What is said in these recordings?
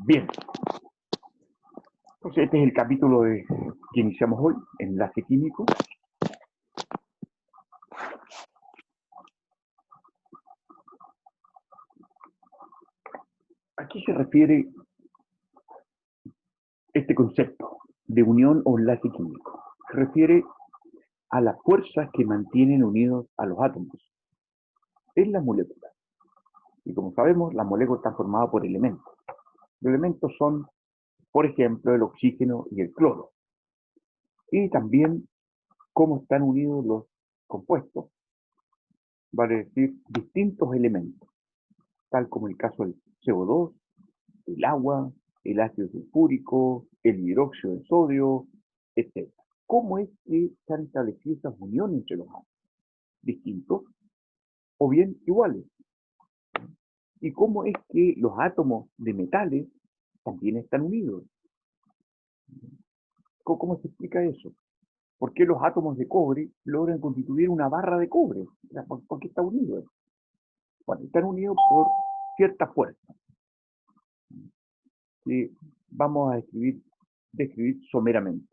Bien, entonces este es el capítulo que iniciamos hoy, enlace químico. ¿A qué se refiere este concepto de unión o enlace químico? Se refiere a las fuerzas que mantienen unidos a los átomos en las moléculas. Y como sabemos, la molécula está formada por elementos. Los elementos son, por ejemplo, el oxígeno y el cloro. Y también cómo están unidos los compuestos, vale decir, distintos elementos, tal como el caso del CO2, el agua, el ácido sulfúrico, el hidróxido de sodio, etc. ¿Cómo es que se han establecido esas uniones entre los átomos? ¿Distintos o bien iguales? ¿Y cómo es que los átomos de metales también están unidos? ¿Cómo se explica eso? ¿Por qué los átomos de cobre logran constituir una barra de cobre? ¿Por qué están unidos? Bueno, están unidos por cierta fuerza que vamos a describir someramente.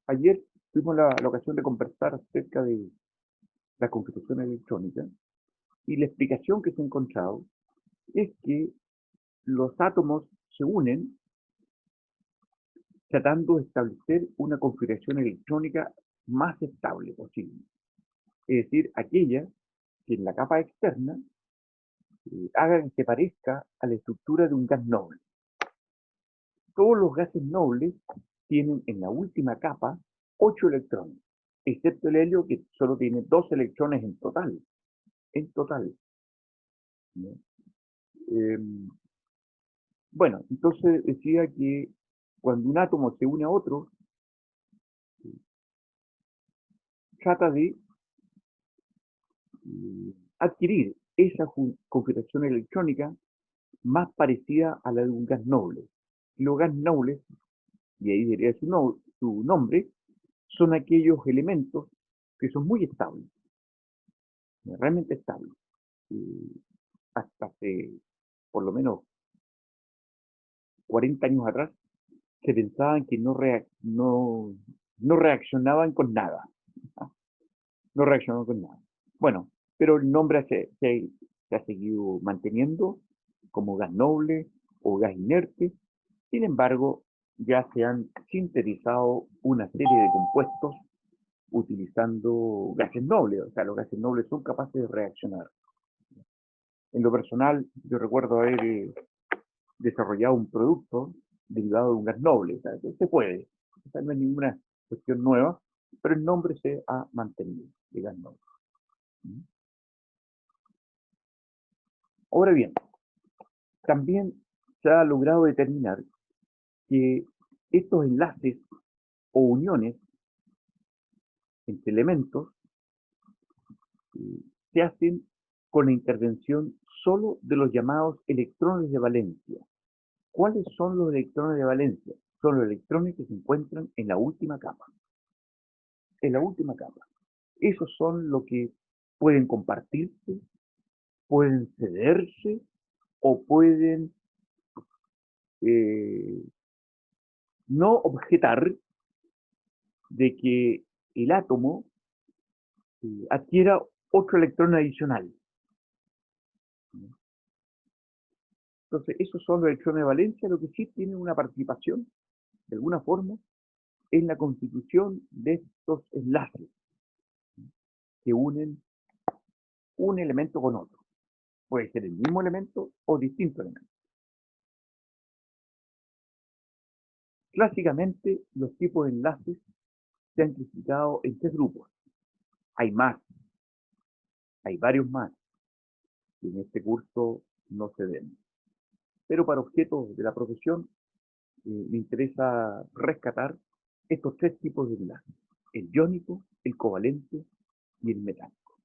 Ayer tuvimos la ocasión de conversar acerca de la configuración electrónica y la explicación que se ha encontrado es que los átomos se unen tratando de establecer una configuración electrónica más estable posible. Es decir, aquella que en la capa externa haga que se parezca a la estructura de un gas noble. Todos los gases nobles tienen en la última capa 8 electrones, excepto el helio que solo tiene 2 electrones en total. En total. ¿No? Bueno, entonces decía que cuando un átomo se une a otro, trata de adquirir esa configuración electrónica más parecida a la de un gas noble. Y los gas nobles, y ahí diría su nombre, son aquellos elementos que son muy estables, realmente estables. Hasta hace por lo menos 40 años atrás se pensaban que no reaccionaban con nada. No reaccionaban con nada. Bueno, pero el nombre se ha seguido manteniendo como gas noble o gas inerte. Sin embargo, ya se han sintetizado una serie de compuestos utilizando gases nobles. O sea, los gases nobles son capaces de reaccionar. En lo personal, yo recuerdo haber desarrollado un producto derivado de un gas noble. O sea, se puede. O sea, no es ninguna cuestión nueva, pero el nombre se ha mantenido de gas noble. Ahora bien, también se ha logrado determinar que estos enlaces o uniones entre elementos se hacen con la intervención solo de los llamados electrones de valencia. ¿Cuáles son los electrones de valencia? Son los electrones que se encuentran en la última capa. En la última capa. Esos son los que pueden compartirse, pueden cederse o pueden no objetar de que el átomo adquiera otro electrón adicional. Entonces, esos son los electrones de valencia, lo que sí tienen una participación, de alguna forma, en la constitución de estos enlaces que unen un elemento con otro. Puede ser el mismo elemento o distinto elemento. Clásicamente, los tipos de enlaces se han clasificado en 3 grupos. Hay más, hay varios más, que en este curso no se ven. Pero para objetos de la profesión, me interesa rescatar estos 3 tipos de enlaces: el iónico, el covalente y el metálico.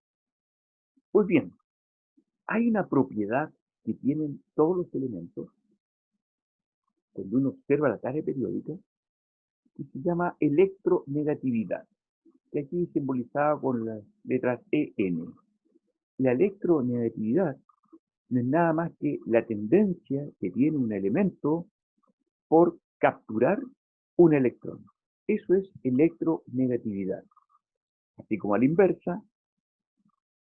Pues bien, hay una propiedad que tienen todos los elementos cuando uno observa la tarea periódica que se llama electronegatividad, que aquí es simbolizada con las letras EN. la electronegatividad no es nada más que la tendencia que tiene un elemento por capturar un electrón. Eso es electronegatividad. Así como a la inversa,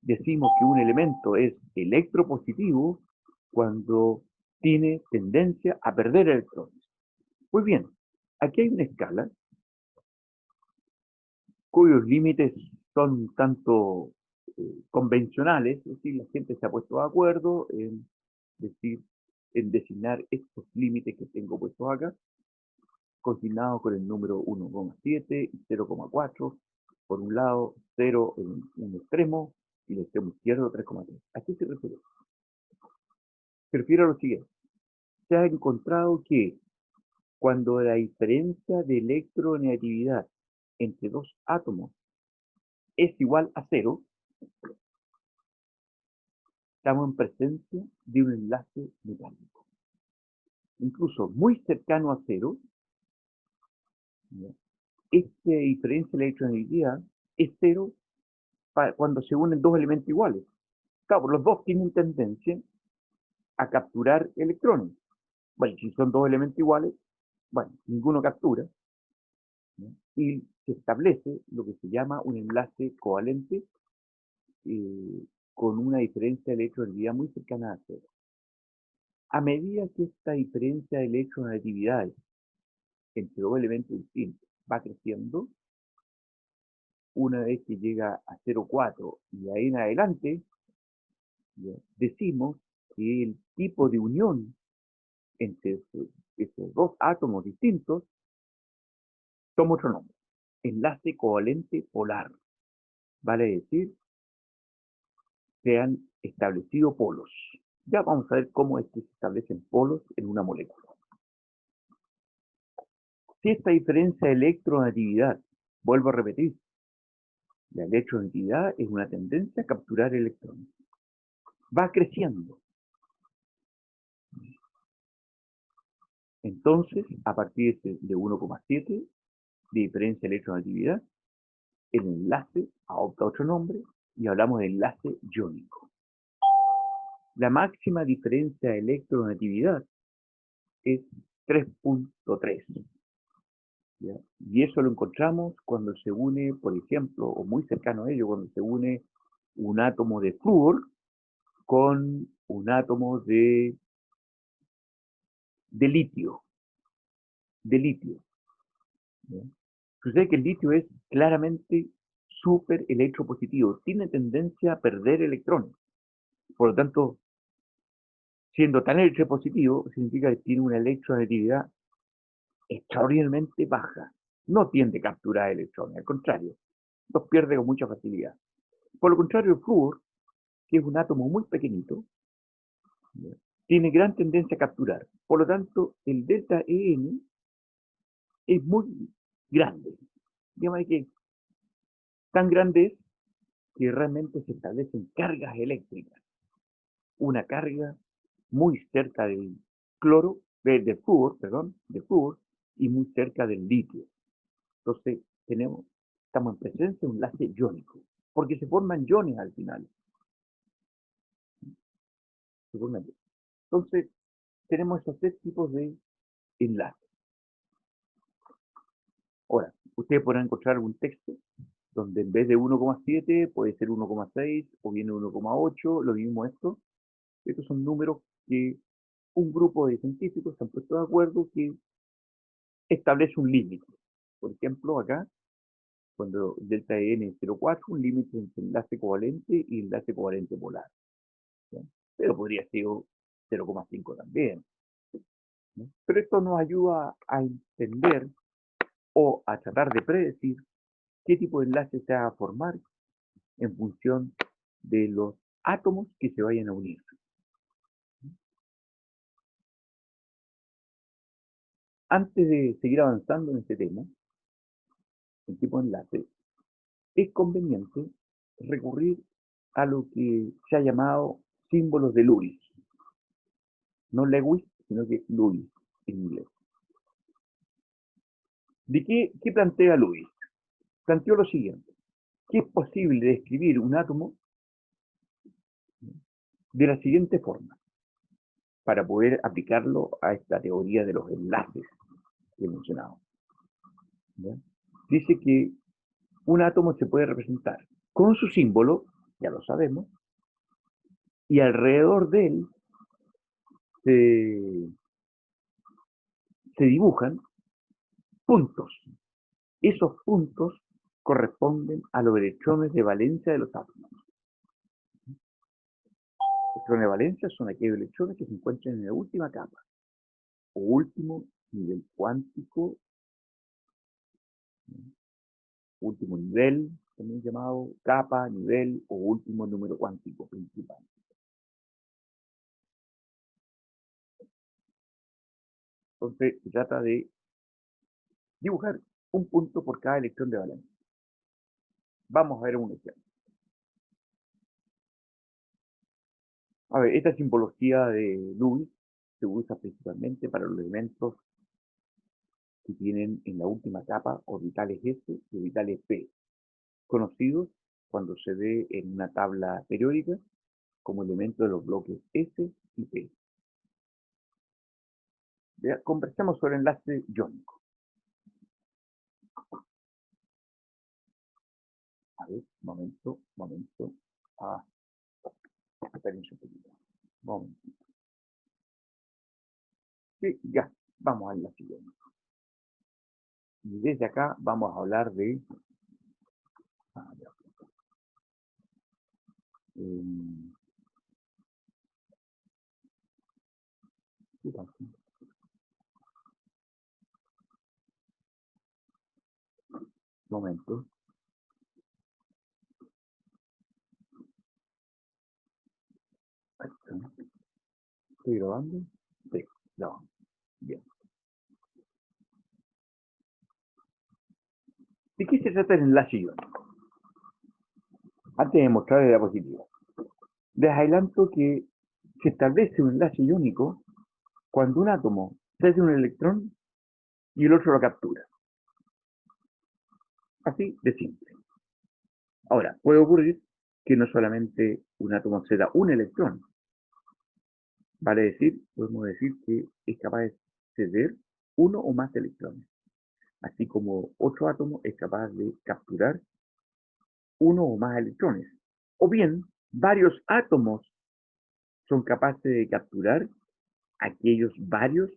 decimos que un elemento es electropositivo cuando tiene tendencia a perder electrones. Pues bien, aquí hay una escala cuyos límites son tanto convencionales, es decir, la gente se ha puesto de acuerdo en designar estos límites que tengo puestos acá, consignados con el número 1,7 y 0,4, por un lado 0 en un extremo y el extremo izquierdo 3,3. ¿A qué se refiere? Se refiere a lo siguiente. Se ha encontrado que cuando la diferencia de electronegatividad entre dos átomos es igual a 0, estamos en presencia de un enlace metálico. Incluso muy cercano a 0, esta diferencia de electronegatividad es 0 cuando se unen dos elementos iguales. Claro, los dos tienen tendencia a capturar electrones. Bueno, si son dos elementos iguales, bueno, ninguno captura, ¿no? Y se establece lo que se llama un enlace covalente con una diferencia de electronegatividad muy cercana a 0. A medida que esta diferencia de electronegatividad entre dos elementos distintos va creciendo, una vez que llega a 0,4 y ahí en adelante, ¿ya? Decimos que el tipo de unión entre esos dos átomos distintos toma otro nombre, enlace covalente polar. Vale decir, se han establecido polos. Ya vamos a ver cómo es que se establecen polos en una molécula. Si esta diferencia de electronegatividad, vuelvo a repetir, la electronegatividad es una tendencia a capturar electrones, va creciendo. Entonces, a partir de 1,7 de diferencia de electronegatividad, el enlace adopta otro nombre y hablamos de enlace iónico. La máxima diferencia de electronegatividad es 3,3. Y eso lo encontramos cuando se une, por ejemplo, o muy cercano a ello, cuando se une un átomo de flúor con un átomo de litio. De litio. ¿Ya? Sucede que el litio es claramente súper electropositivo, tiene tendencia a perder electrones. Por lo tanto, siendo tan electropositivo, significa que tiene una electronegatividad extraordinariamente baja. No tiende a capturar electrones, al contrario, los pierde con mucha facilidad. Por lo contrario, el flúor, que es un átomo muy pequeñito, ¿ya? Tiene gran tendencia a capturar. Por lo tanto, el delta EN es muy grande. Digamos que tan grande es que realmente se establecen cargas eléctricas. Una carga muy cerca del cloro, del flúor, perdón, del flúor, y muy cerca del litio. Entonces, estamos en presencia de un enlace iónico, porque se forman iones al final. Entonces, tenemos esos tres tipos de enlaces. Ahora, ustedes podrán encontrar algún texto donde en vez de 1,7 puede ser 1,6 o viene 1,8, lo mismo esto. Estos son números que un grupo de científicos se han puesto de acuerdo que establece un límite. Por ejemplo, acá, cuando delta n es 0,4, un límite entre enlace covalente y enlace covalente polar. ¿Ya? Pero podría ser 0,5 también. ¿No? Pero esto nos ayuda a entender o a tratar de predecir qué tipo de enlace se va a formar en función de los átomos que se vayan a unir. Antes de seguir avanzando en este tema, el tipo de enlace, es conveniente recurrir a lo que se ha llamado símbolos de Lewis. No Lewis, sino que Lewis en inglés. ¿De qué plantea Lewis? Planteó lo siguiente, que es posible describir un átomo de la siguiente forma, para poder aplicarlo a esta teoría de los enlaces que he mencionado. ¿Ya? Dice que un átomo se puede representar con su símbolo, ya lo sabemos, y alrededor de él se dibujan puntos. Esos puntos corresponden a los electrones de valencia de los átomos. Los electrones de valencia son aquellos electrones que se encuentran en la última capa o último nivel cuántico, último nivel, también llamado capa, nivel o último número cuántico principal. Entonces se trata de dibujar un punto por cada electrón de valencia. Vamos a ver un ejemplo. A ver, esta simbología de Lewis se usa principalmente para los elementos que tienen en la última capa orbitales S y orbitales P, conocidos cuando se ve en una tabla periódica como elementos de los bloques S y P. Conversemos sobre enlace iónico. A ver, momento. Espérense un poquito. Momento. Sí, ya, vamos al enlace iónico. Y desde acá vamos a hablar de momento. ¿Estoy grabando? Sí, grabando. Bien. ¿De qué se trata el enlace iónico? Antes de mostrar la diapositiva, les adelanto que se establece un enlace iónico cuando un átomo cede un electrón y el otro lo captura. Así de simple. Ahora, puede ocurrir que no solamente un átomo ceda un electrón, vale decir, podemos decir que es capaz de ceder uno o más electrones, así como otro átomo es capaz de capturar uno o más electrones. O bien, varios átomos son capaces de capturar aquellos varios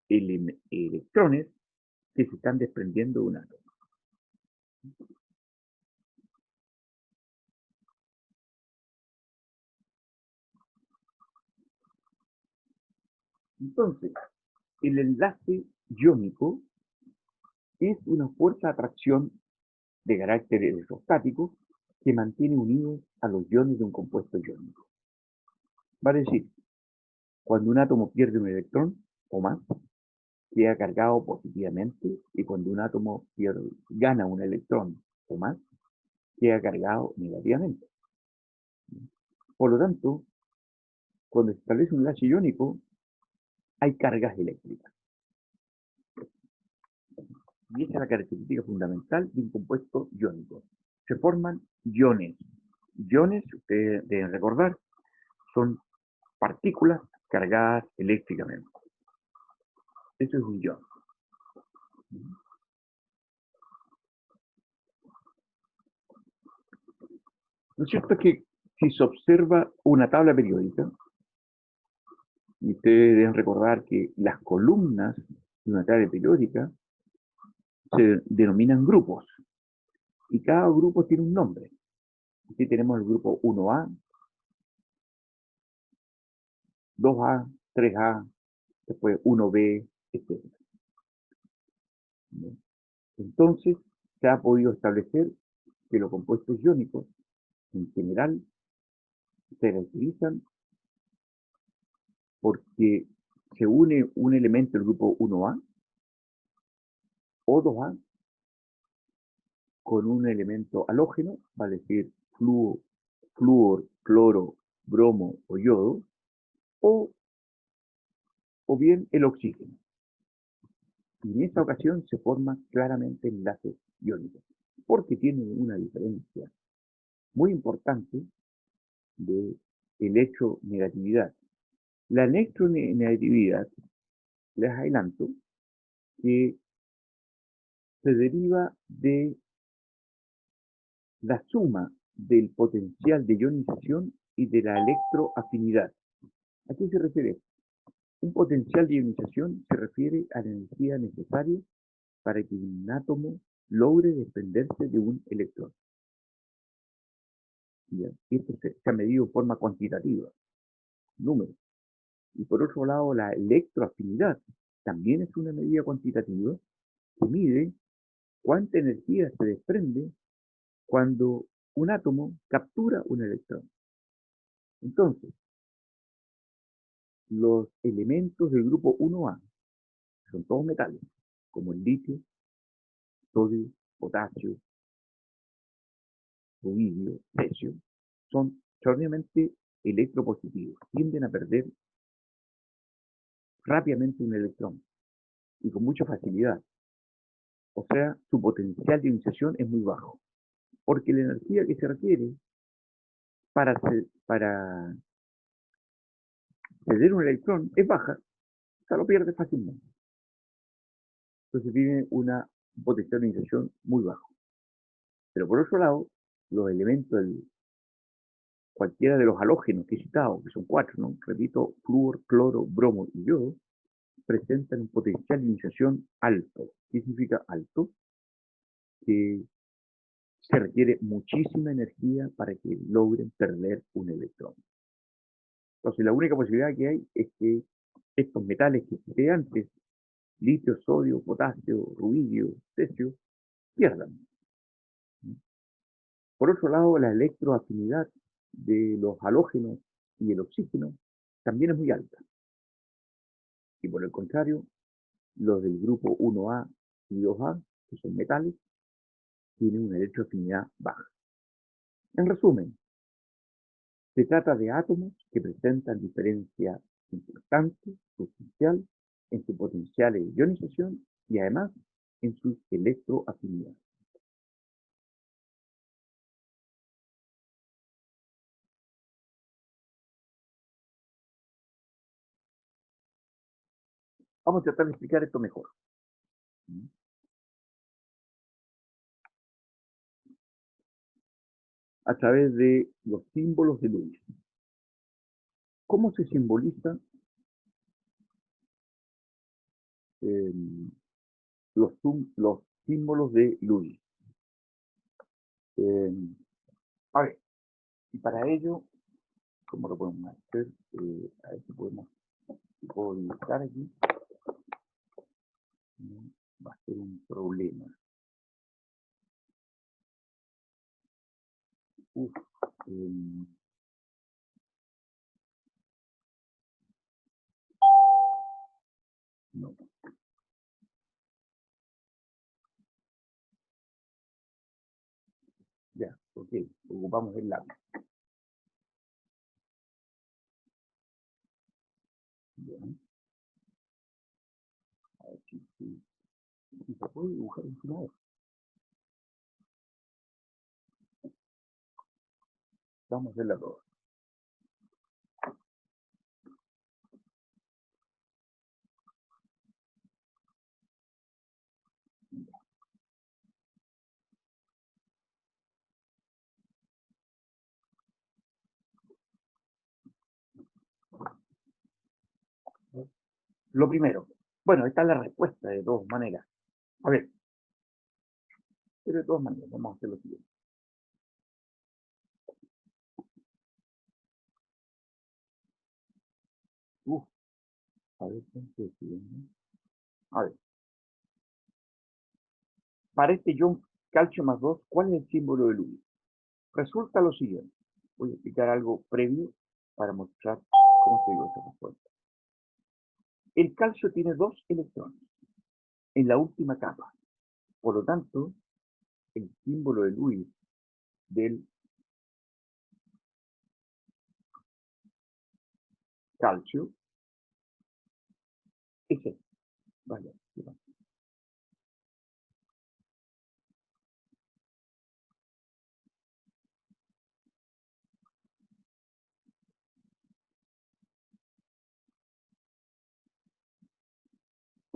electrones que se están desprendiendo de un átomo. Entonces, el enlace iónico es una fuerza de atracción de carácter electrostático que mantiene unidos a los iones de un compuesto iónico. Vale decir, cuando un átomo pierde un electrón o más, queda cargado positivamente, y cuando un átomo gana un electrón o más, queda cargado negativamente. Por lo tanto, cuando se establece un enlace iónico, hay cargas eléctricas. Y esa es la característica fundamental de un compuesto iónico. Se forman iones. Iones, ustedes deben recordar, son partículas cargadas eléctricamente. Eso es un ion. ¿No es cierto que si se observa una tabla periódica, y ustedes deben recordar que las columnas de una tabla periódica se denominan grupos, y cada grupo tiene un nombre? Aquí tenemos el grupo 1A, 2A, 3A, después 1B, etc. Entonces, se ha podido establecer que los compuestos iónicos, en general, se caracterizan porque se une un elemento del grupo 1A o 2A con un elemento halógeno, vale decir flúor, cloro, bromo o yodo, o, o bien el oxígeno. Y en esta ocasión se forma claramente enlaces iónicos, porque tienen una diferencia muy importante de electronegatividad. La electronegatividad, les adelanto, que se deriva de la suma del potencial de ionización y de la electroafinidad. ¿A qué se refiere? Un potencial de ionización se refiere a la energía necesaria para que un átomo logre desprenderse de un electrón. ¿Ya? Esto se ha medido de forma cuantitativa, números. Y por otro lado, la electroafinidad también es una medida cuantitativa que mide cuánta energía se desprende cuando un átomo captura un electrón. Entonces, los elementos del grupo 1A son todos metales, como el litio, sodio, potasio, rubidio, cesio, son extraordinariamente electropositivos, tienden a perder rápidamente un electrón y con mucha facilidad. O sea, su potencial de ionización es muy bajo, porque la energía que se requiere para ceder un electrón es baja, o sea, lo pierde fácilmente. Entonces tiene una potencial de ionización muy bajo. Pero por otro lado, los elementos, cualquiera de los halógenos que he citado, que son 4, ¿no? Repito, flúor, cloro, bromo y yodo, presentan un potencial de ionización alto. ¿Qué significa alto? Que se requiere muchísima energía para que logren perder un electrón. Entonces, la única posibilidad que hay es que estos metales que cité antes, litio, sodio, potasio, rubidio, cesio, pierdan. Por otro lado, la electroafinidad de los halógenos y el oxígeno también es muy alta. Y por el contrario, los del grupo 1A y 2A, que son metales, tienen una electroafinidad baja. En resumen, se trata de átomos que presentan diferencia importante, sustancial, en su potencial de ionización y además en sus electroafinidades. Vamos a tratar de explicar esto mejor. A través de los símbolos de Lewis. ¿Cómo se simboliza eh, los símbolos de Lewis? Eh, a ver, y para ello, ¿cómo lo podemos hacer? A ver si podemos, si puedo dibujar aquí. Va a ser un problema. Uf, no. Ya, ok, ocupamos el lápiz. Bien. A ver si se puede dibujar encima de esto. Vamos a hacer la prueba. Lo primero. Bueno, esta es la respuesta de todas maneras. A ver, pero de todas maneras, vamos a hacer lo siguiente. Uf, a ver, a ver. Para este ion calcio más 2, ¿cuál es el símbolo de Lewis? Resulta lo siguiente. Voy a explicar algo previo para mostrar cómo se dio esa respuesta. El calcio tiene 2 electrones en la última capa. Por lo tanto, el símbolo de Lewis del calcio es este. Vale,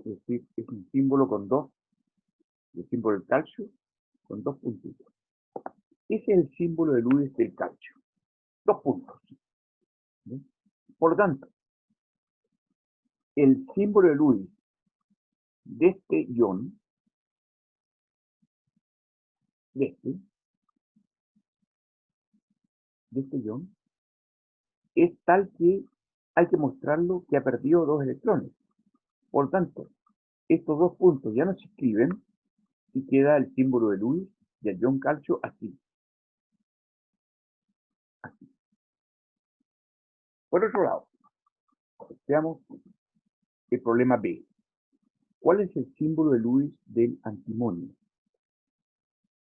es decir, es un símbolo con dos, el símbolo del calcio, con dos puntitos. Ese es el símbolo de Lewis del calcio, dos puntos. ¿Sí? Por lo tanto, el símbolo de Lewis de este ion, de este ion, es tal que hay que mostrarlo que ha perdido dos electrones. Por lo tanto, estos dos puntos ya no se escriben y queda el símbolo de Lewis del ion calcio así. Así. Por otro lado, veamos el problema B. ¿Cuál es el símbolo de Lewis del antimonio?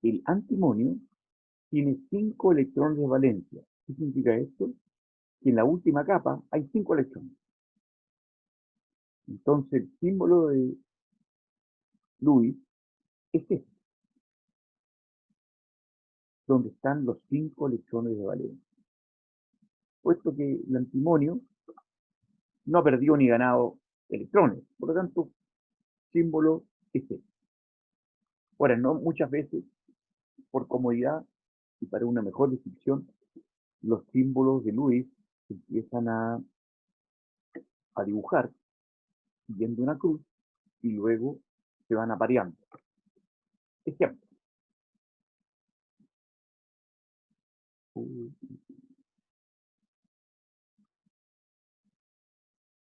El antimonio tiene 5 electrones de valencia. ¿Qué significa esto? Que en la última capa hay 5 electrones. Entonces el símbolo de Lewis es este, donde están los 5 electrones de valencia. Puesto que el antimonio no ha perdido ni ganado electrones, por lo tanto, símbolo es este. Ahora, no muchas veces, por comodidad y para una mejor descripción, los símbolos de Lewis se empiezan a dibujar siguiendo una cruz y luego se van apareando. Ejemplo.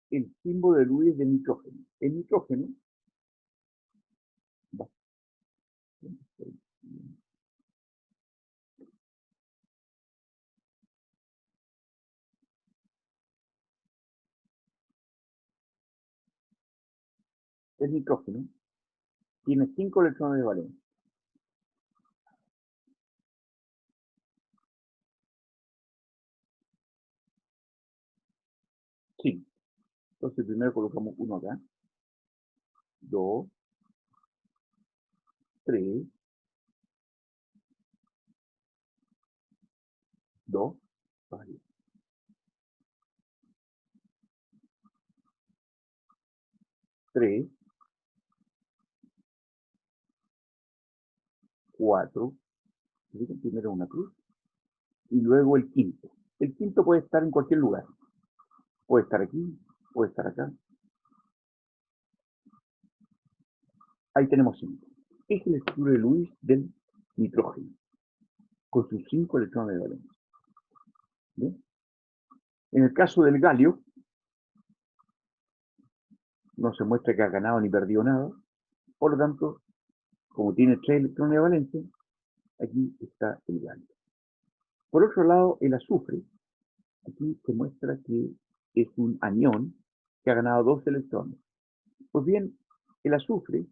El símbolo de Lewis del nitrógeno. El nitrógeno el nitrógeno tiene 5 electrones de valencia. Sí. Entonces primero colocamos uno acá. 2, 3, 2, 3, 4, primero una cruz, y luego el quinto. El quinto puede estar en cualquier lugar. Puede estar aquí, puede estar acá. Ahí tenemos 5. Esta es la estructura de Lewis del nitrógeno, con sus 5 electrones de valencia. ¿Bien? En el caso del galio, no se muestra que ha ganado ni perdido nada. Por lo tanto, como tiene 3 electrones de valencia, aquí está el galio. Por otro lado, el azufre, aquí se muestra que es un anión que ha ganado 2 electrones. Pues bien, el azufre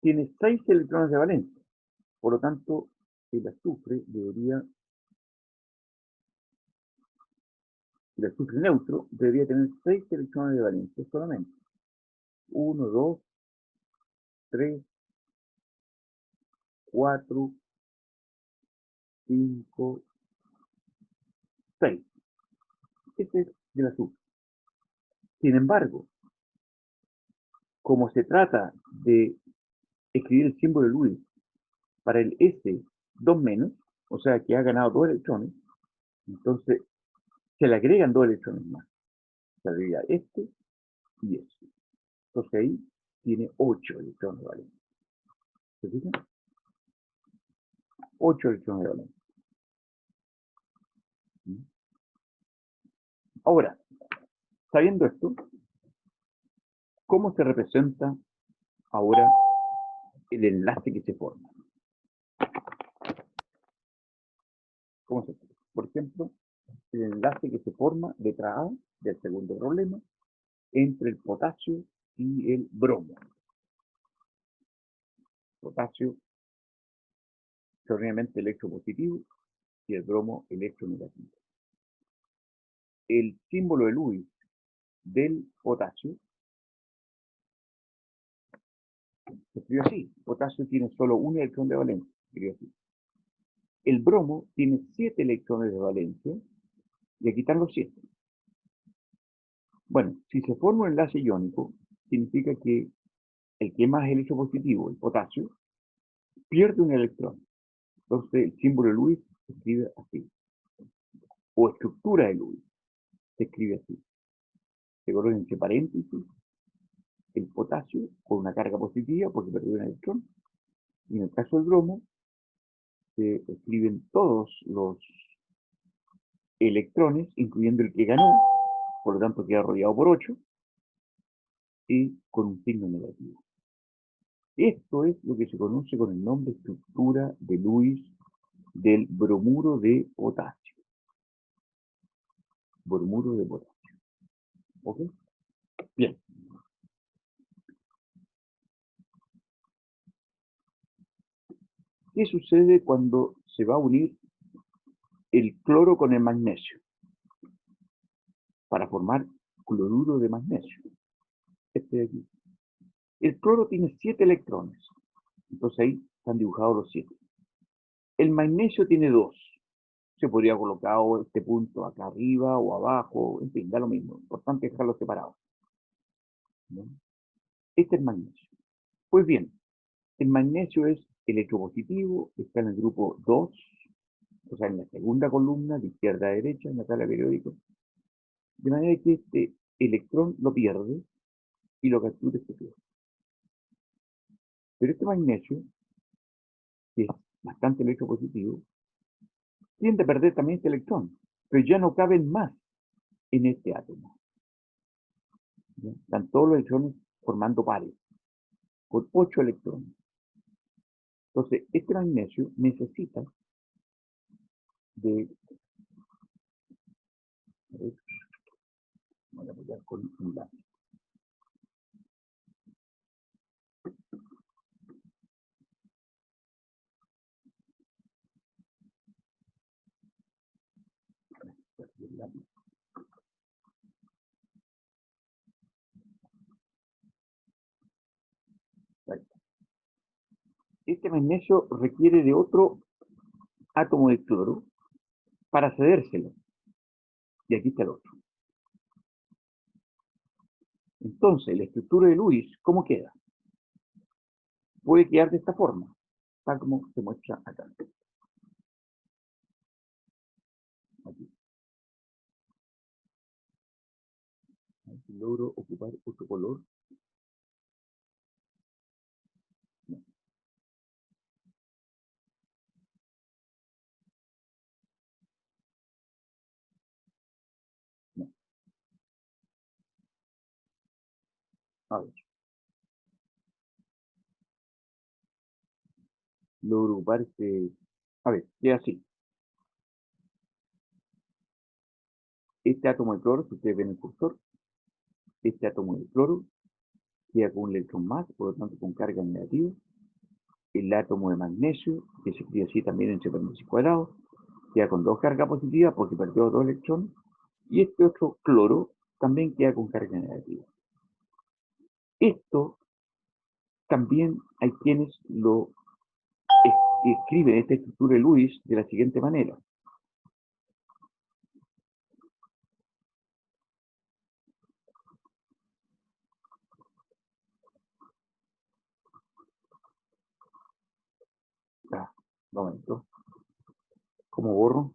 tiene 6 electrones de valencia. Por lo tanto, el azufre neutro debería tener 6 electrones de valencia solamente. 1, 2, 3, 4, 5, 6. Este es del azufre. Sin embargo, como se trata de escribir el símbolo de Lewis para el S2-, o sea que ha ganado 2 electrones, entonces se le agregan 2 electrones más. Se agrega este y este. Entonces ahí tiene 8 electrones de valencia. ¿Se fijan? 8 electrones de valencia. Ahora, sabiendo esto, ¿cómo se representa ahora el enlace que se forma? ¿Cómo se forma? Por ejemplo, el enlace que se forma, letra A del segundo problema, entre el potasio y el bromo. Potasio, extraordinariamente electropositivo, y el bromo electronegativo. El símbolo de Lewis del potasio se escribe así. Potasio tiene solo un electrón de valencia. Se escribe así. El bromo tiene 7 electrones de valencia, y aquí están los 7. Bueno, si se forma un enlace iónico, significa que el que es más electropositivo, el potasio, pierde un electrón. Entonces el símbolo de Lewis se escribe así. O estructura de Lewis se escribe así. Se coloca entre paréntesis el potasio con una carga positiva porque perdió un electrón. Y en el caso del bromo, se escriben todos los electrones, incluyendo el que ganó, por lo tanto queda rodeado por 8, y con un signo negativo. Esto es lo que se conoce con el nombre estructura de Lewis del bromuro de potasio. Bromuro de potasio. ¿Ok? Bien. ¿Qué sucede cuando se va a unir el cloro con el magnesio para formar cloruro de magnesio? Este de aquí. El cloro tiene 7 electrones. Entonces ahí están dibujados los 7. El magnesio tiene 2. Se podría colocar este punto acá arriba o abajo, en fin, da lo mismo. Importante es dejarlos separados. ¿No? Este es magnesio. Pues bien, el magnesio es electropositivo, está en el grupo 2, o sea, en la segunda columna, de izquierda a derecha, en la tabla periódica. De manera que este electrón lo pierde y lo captura este cloro. Pero este magnesio, que es bastante electropositivo, tiende a perder también este electrón, pero ya no caben más en este átomo. ¿Ya? Están todos los electrones formando pares, con 8 electrones. Entonces, este magnesio necesita de... Voy a apoyar con un lápiz. Este magnesio requiere de otro átomo de cloro para cedérselo. Y aquí está el otro. Entonces, la estructura de Lewis, ¿cómo queda? Puede quedar de esta forma, tal como se muestra acá. Aquí. Si logro ocupar otro color. No, no. A ver. Logro ocupar este... A ver, queda así. Este átomo de cloro, si ustedes ven el cursor, este átomo de cloro queda con un electrón más, por lo tanto con carga negativa. El átomo de magnesio, que se escribe así también entre paréntesis cuadrados, queda con 2 cargas positivas porque perdió 2 electrones. Y este otro cloro también queda con carga negativa. Esto también hay quienes lo escriben, esta estructura de Lewis, de la siguiente manera. Ah, un momento. ¿Cómo borro?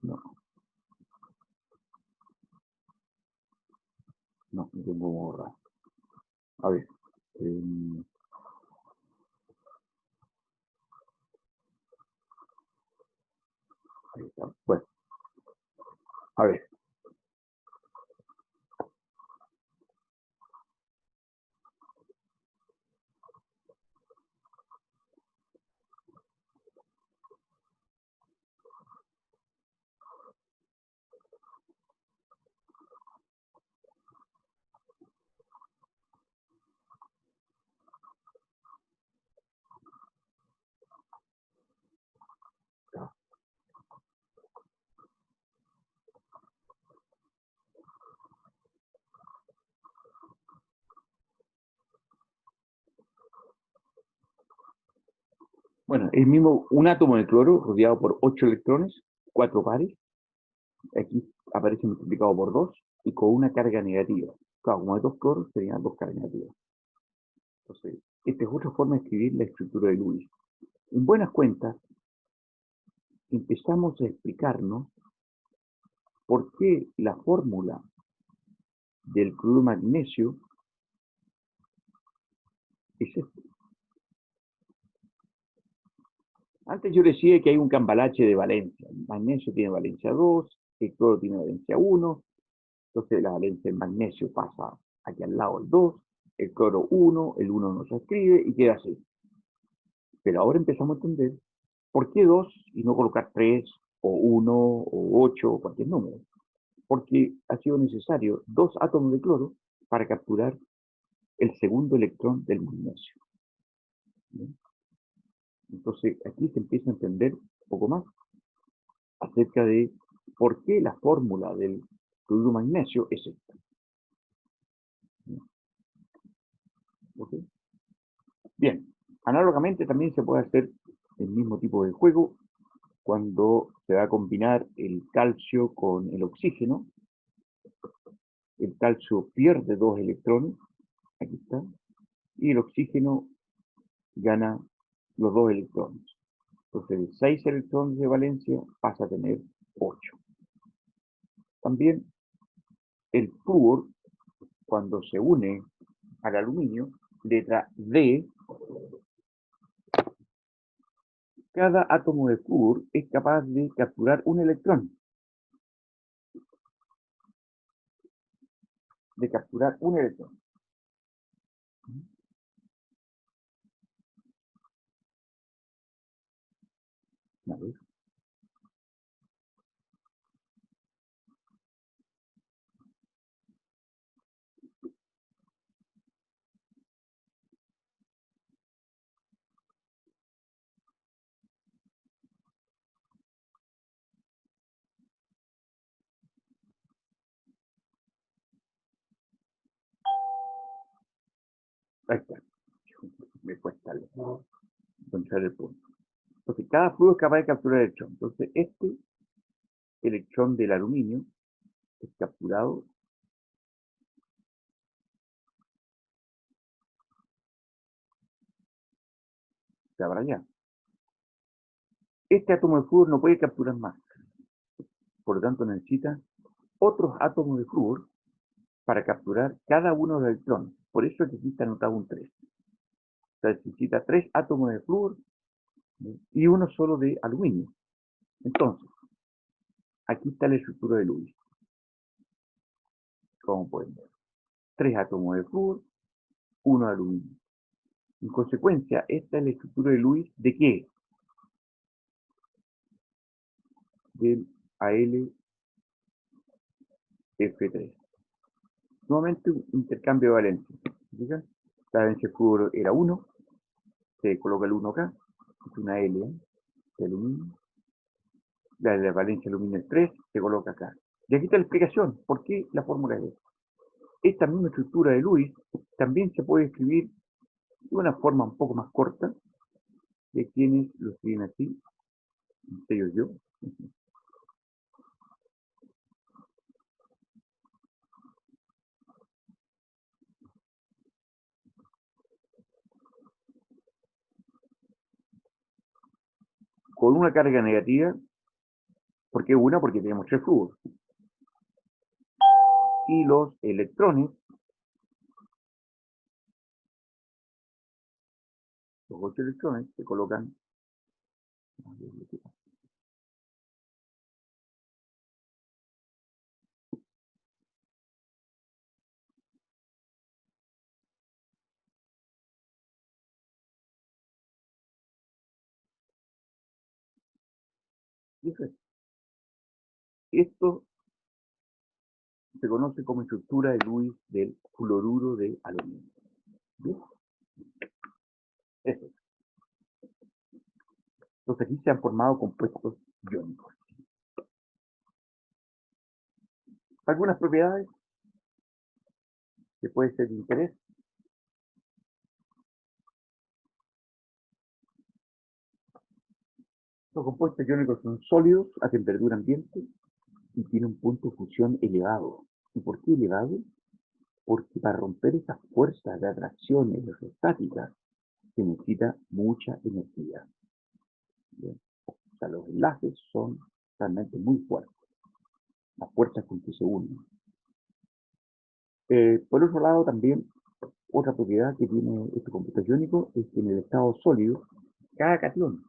No, no tengo cómo borrar. A ver. Ahí está. Bueno, a ver. Bueno, es mismo un átomo de cloro rodeado por 8 electrones, 4 pares. Aquí aparece multiplicado por 2 y con una carga negativa. Claro, como hay 2 cloros, serían 2 cargas negativas. Entonces, esta es otra forma de escribir la estructura de Lewis. En buenas cuentas, empezamos a explicarnos por qué la fórmula del cloruro magnesio es esta. Antes yo decía que hay un cambalache de valencia. El magnesio tiene valencia 2, el cloro tiene valencia 1, entonces la valencia del magnesio pasa aquí al lado el 2, el cloro 1, el 1 no se escribe y queda así. Pero ahora empezamos a entender por qué 2 y no colocar 3 o 1 o 8 o cualquier número. Porque ha sido necesario 2 átomos de cloro para capturar el segundo electrón del magnesio. ¿Bien? Entonces aquí se empieza a entender un poco más acerca de por qué la fórmula del cloruro magnesio es esta. ¿Okay? Bien, análogamente también se puede hacer el mismo tipo de juego cuando se va a combinar el calcio con el oxígeno. El calcio pierde 2 electrones, aquí está, y el oxígeno gana los 2 electrones. Entonces, de 6 electrones de valencia pasa a tener 8. También el flúor, cuando se une al aluminio, letra D, cada átomo de flúor es capaz de capturar un electrón. De capturar un electrón. A ver. Ahí está. Me cuesta encontrar el punto. Entonces, cada flúor es capaz de capturar electrón. Entonces, este electrón del aluminio es capturado se abra allá. Este átomo de flúor no puede capturar más. Por lo tanto, necesita otros átomos de flúor para capturar cada uno de los electrones. Por eso necesita anotado un 3. O sea, necesita 3 átomos de flúor y uno solo de aluminio. Entonces, aquí está la estructura de Lewis. Como pueden ver. 3 átomos de flúor, 1 de aluminio. En consecuencia, esta es la estructura de Lewis ¿de qué? Del AlF3. Nuevamente un intercambio de valencia. ¿Fíjense? La valencia de flúor era 1, se coloca el 1 acá, es una L de aluminio. La de valencia de aluminio es 3, se coloca acá. Y aquí está la explicación, ¿por qué la fórmula es esta? Esta misma estructura de Lewis también se puede escribir de una forma un poco más corta, de quienes lo escriben así, sello yo, con una carga negativa. ¿Por qué una? Porque tenemos 3 flúor. Y los electrones, los 8 electrones, se colocan. Esto se conoce como estructura de Lewis del fluoruro de aluminio. ¿Bien? Eso. Entonces aquí se han formado compuestos iónicos. Algunas propiedades que pueden ser de interés. Los compuestos iónicos son sólidos a temperatura ambiente y tienen un punto de fusión elevado. ¿Y por qué elevado? Porque para romper esas fuerzas de atracción electrostáticas se necesita mucha energía. Bien. O sea, los enlaces son realmente muy fuertes, las fuerzas con que se unen. Por otro lado, también, otra propiedad que tiene este compuesto iónico es que en el estado sólido, cada catión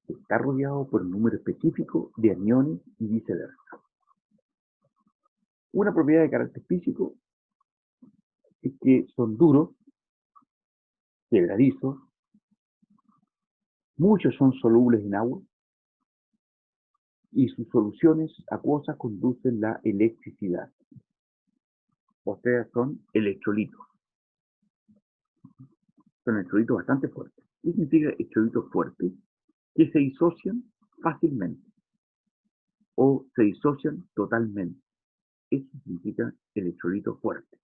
está rodeado por un número específico de aniones y viceversa. Una propiedad de carácter físico es que son duros, quebradizos, muchos son solubles en agua y sus soluciones acuosas conducen la electricidad. O sea, son electrolitos. Son electrolitos bastante fuertes. ¿Qué significa electrolitos fuertes? Que se disocian fácilmente o se disocian totalmente. Eso significa electrolito fuerte.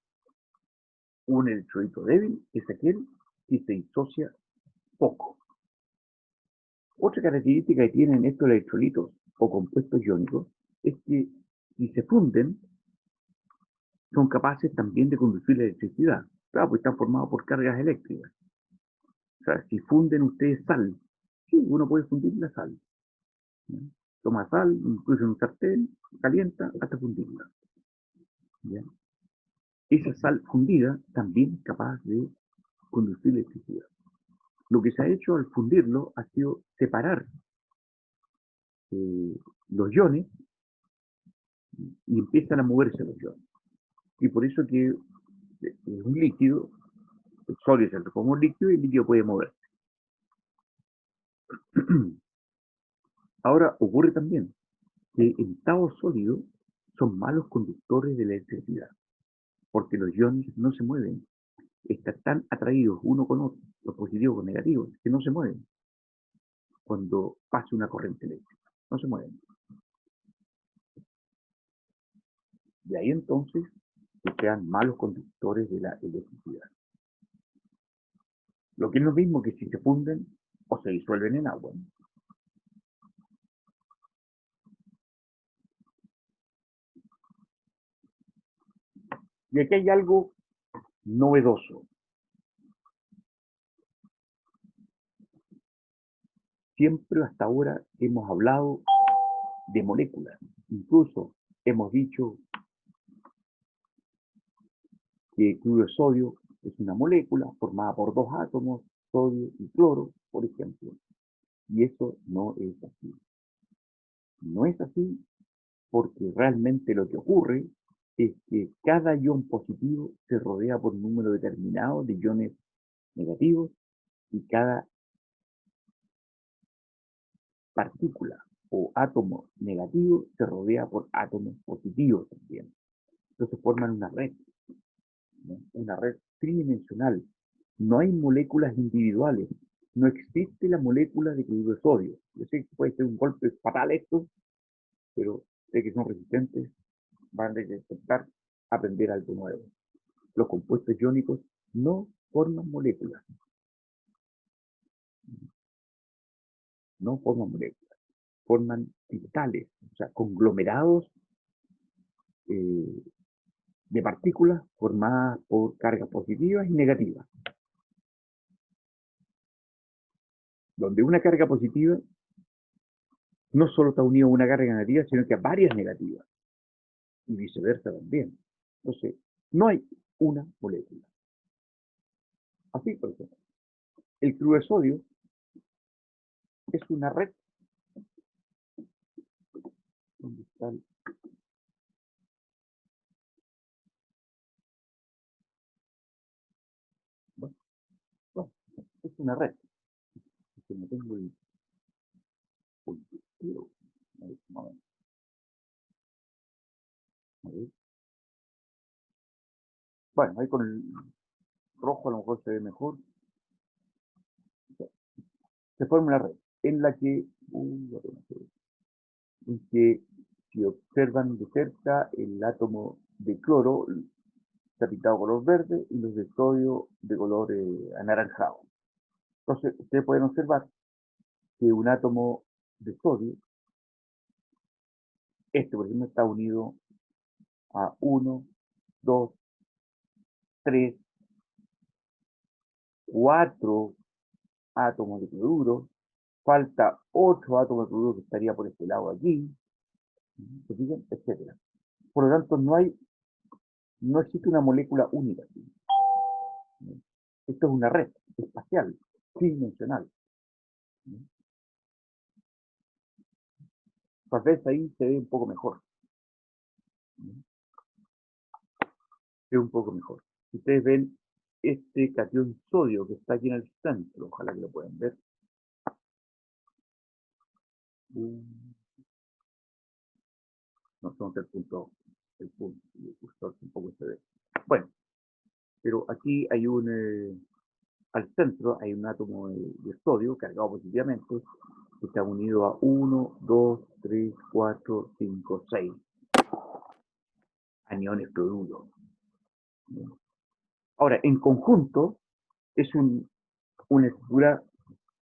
Un electrolito débil es aquel que se disocia poco. Otra característica que tienen estos electrolitos o compuestos iónicos es que si se funden, son capaces también de conducir la electricidad. Claro, pues están formados por cargas eléctricas. O sea, si funden ustedes sal, sí, uno puede fundir la sal. ¿Ya? Toma sal, incluso en un sartén, calienta hasta fundirla. ¿Ya? Esa sal fundida también es capaz de conducir electricidad. Lo que se ha hecho al fundirlo ha sido separar los iones y empiezan a moverse los iones. Y por eso que es un líquido, el sólido se transforma en un líquido y el líquido puede moverse. Ahora ocurre también que en estado sólido son malos conductores de la electricidad, porque los iones no se mueven, están tan atraídos uno con otro, los positivos con negativos, que no se mueven cuando pasa una corriente eléctrica, no se mueven. De ahí entonces que sean malos conductores de la electricidad. Lo que es lo mismo que si se funden o se disuelven en agua. Y aquí hay algo novedoso. Siempre hasta ahora hemos hablado de moléculas. Incluso hemos dicho que el cloruro de sodio es una molécula formada por dos átomos, sodio y cloro, por ejemplo. Y eso no es así. No es así porque realmente lo que ocurre es que cada ion positivo se rodea por un número determinado de iones negativos y cada partícula o átomo negativo se rodea por átomos positivos también. Entonces forman una red, ¿no? Una red tridimensional. No hay moléculas individuales. No existe la molécula de cloruro de sodio. Yo sé que puede ser un golpe fatal esto, pero sé que son resistentes, van a intentar aprender algo nuevo. Los compuestos iónicos no forman moléculas. No forman moléculas. Forman cristales, o sea, conglomerados de partículas formadas por cargas positivas y negativas. Donde una carga positiva no solo está unida a una carga negativa, sino que a varias negativas. Y viceversa también. Entonces, no hay una molécula. Así, por ejemplo, el cloruro de sodio es una red. ¿Dónde está el... Bueno, bueno, es una red. Que no tengo el pero, a ver. Bueno, ahí con el rojo a lo mejor se ve mejor. Se forma una red en la que, si observan de cerca el átomo de cloro está pintado color verde y los de sodio de color anaranjado. Entonces, ustedes pueden observar que un átomo de sodio, este por ejemplo está unido a 1, 2, 3, 4 átomos de cloruro, falta otro átomo de cloruro que estaría por este lado aquí, ¿se fijan? Etcétera. Por lo tanto, no existe una molécula única. Esto es una red espacial, tridimensional. Tal vez ahí se ve un poco mejor. Se ve un poco mejor. Si ustedes ven este catión sodio que está aquí en el centro, ojalá que lo puedan ver. No son el cursor tampoco se ve. Bueno, pero aquí hay al centro hay un átomo de sodio cargado positivamente que está unido a 1, 2, 3, 4, 5, 6 aniones cloruros. Ahora, en conjunto, es una estructura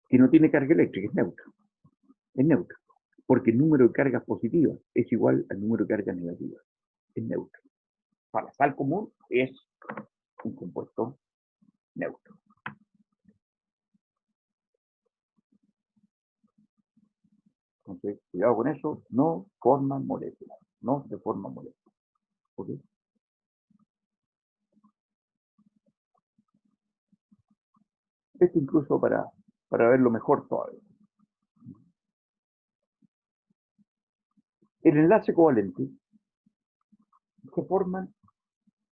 que no tiene carga eléctrica, es neutra. Es neutra. Porque el número de cargas positivas es igual al número de cargas negativas. Es neutro. Para la sal común es un compuesto neutro. Entonces, cuidado con eso, no forman moléculas. No se forman moléculas. ¿Ok? Esto incluso para verlo mejor todavía. El enlace covalente se forman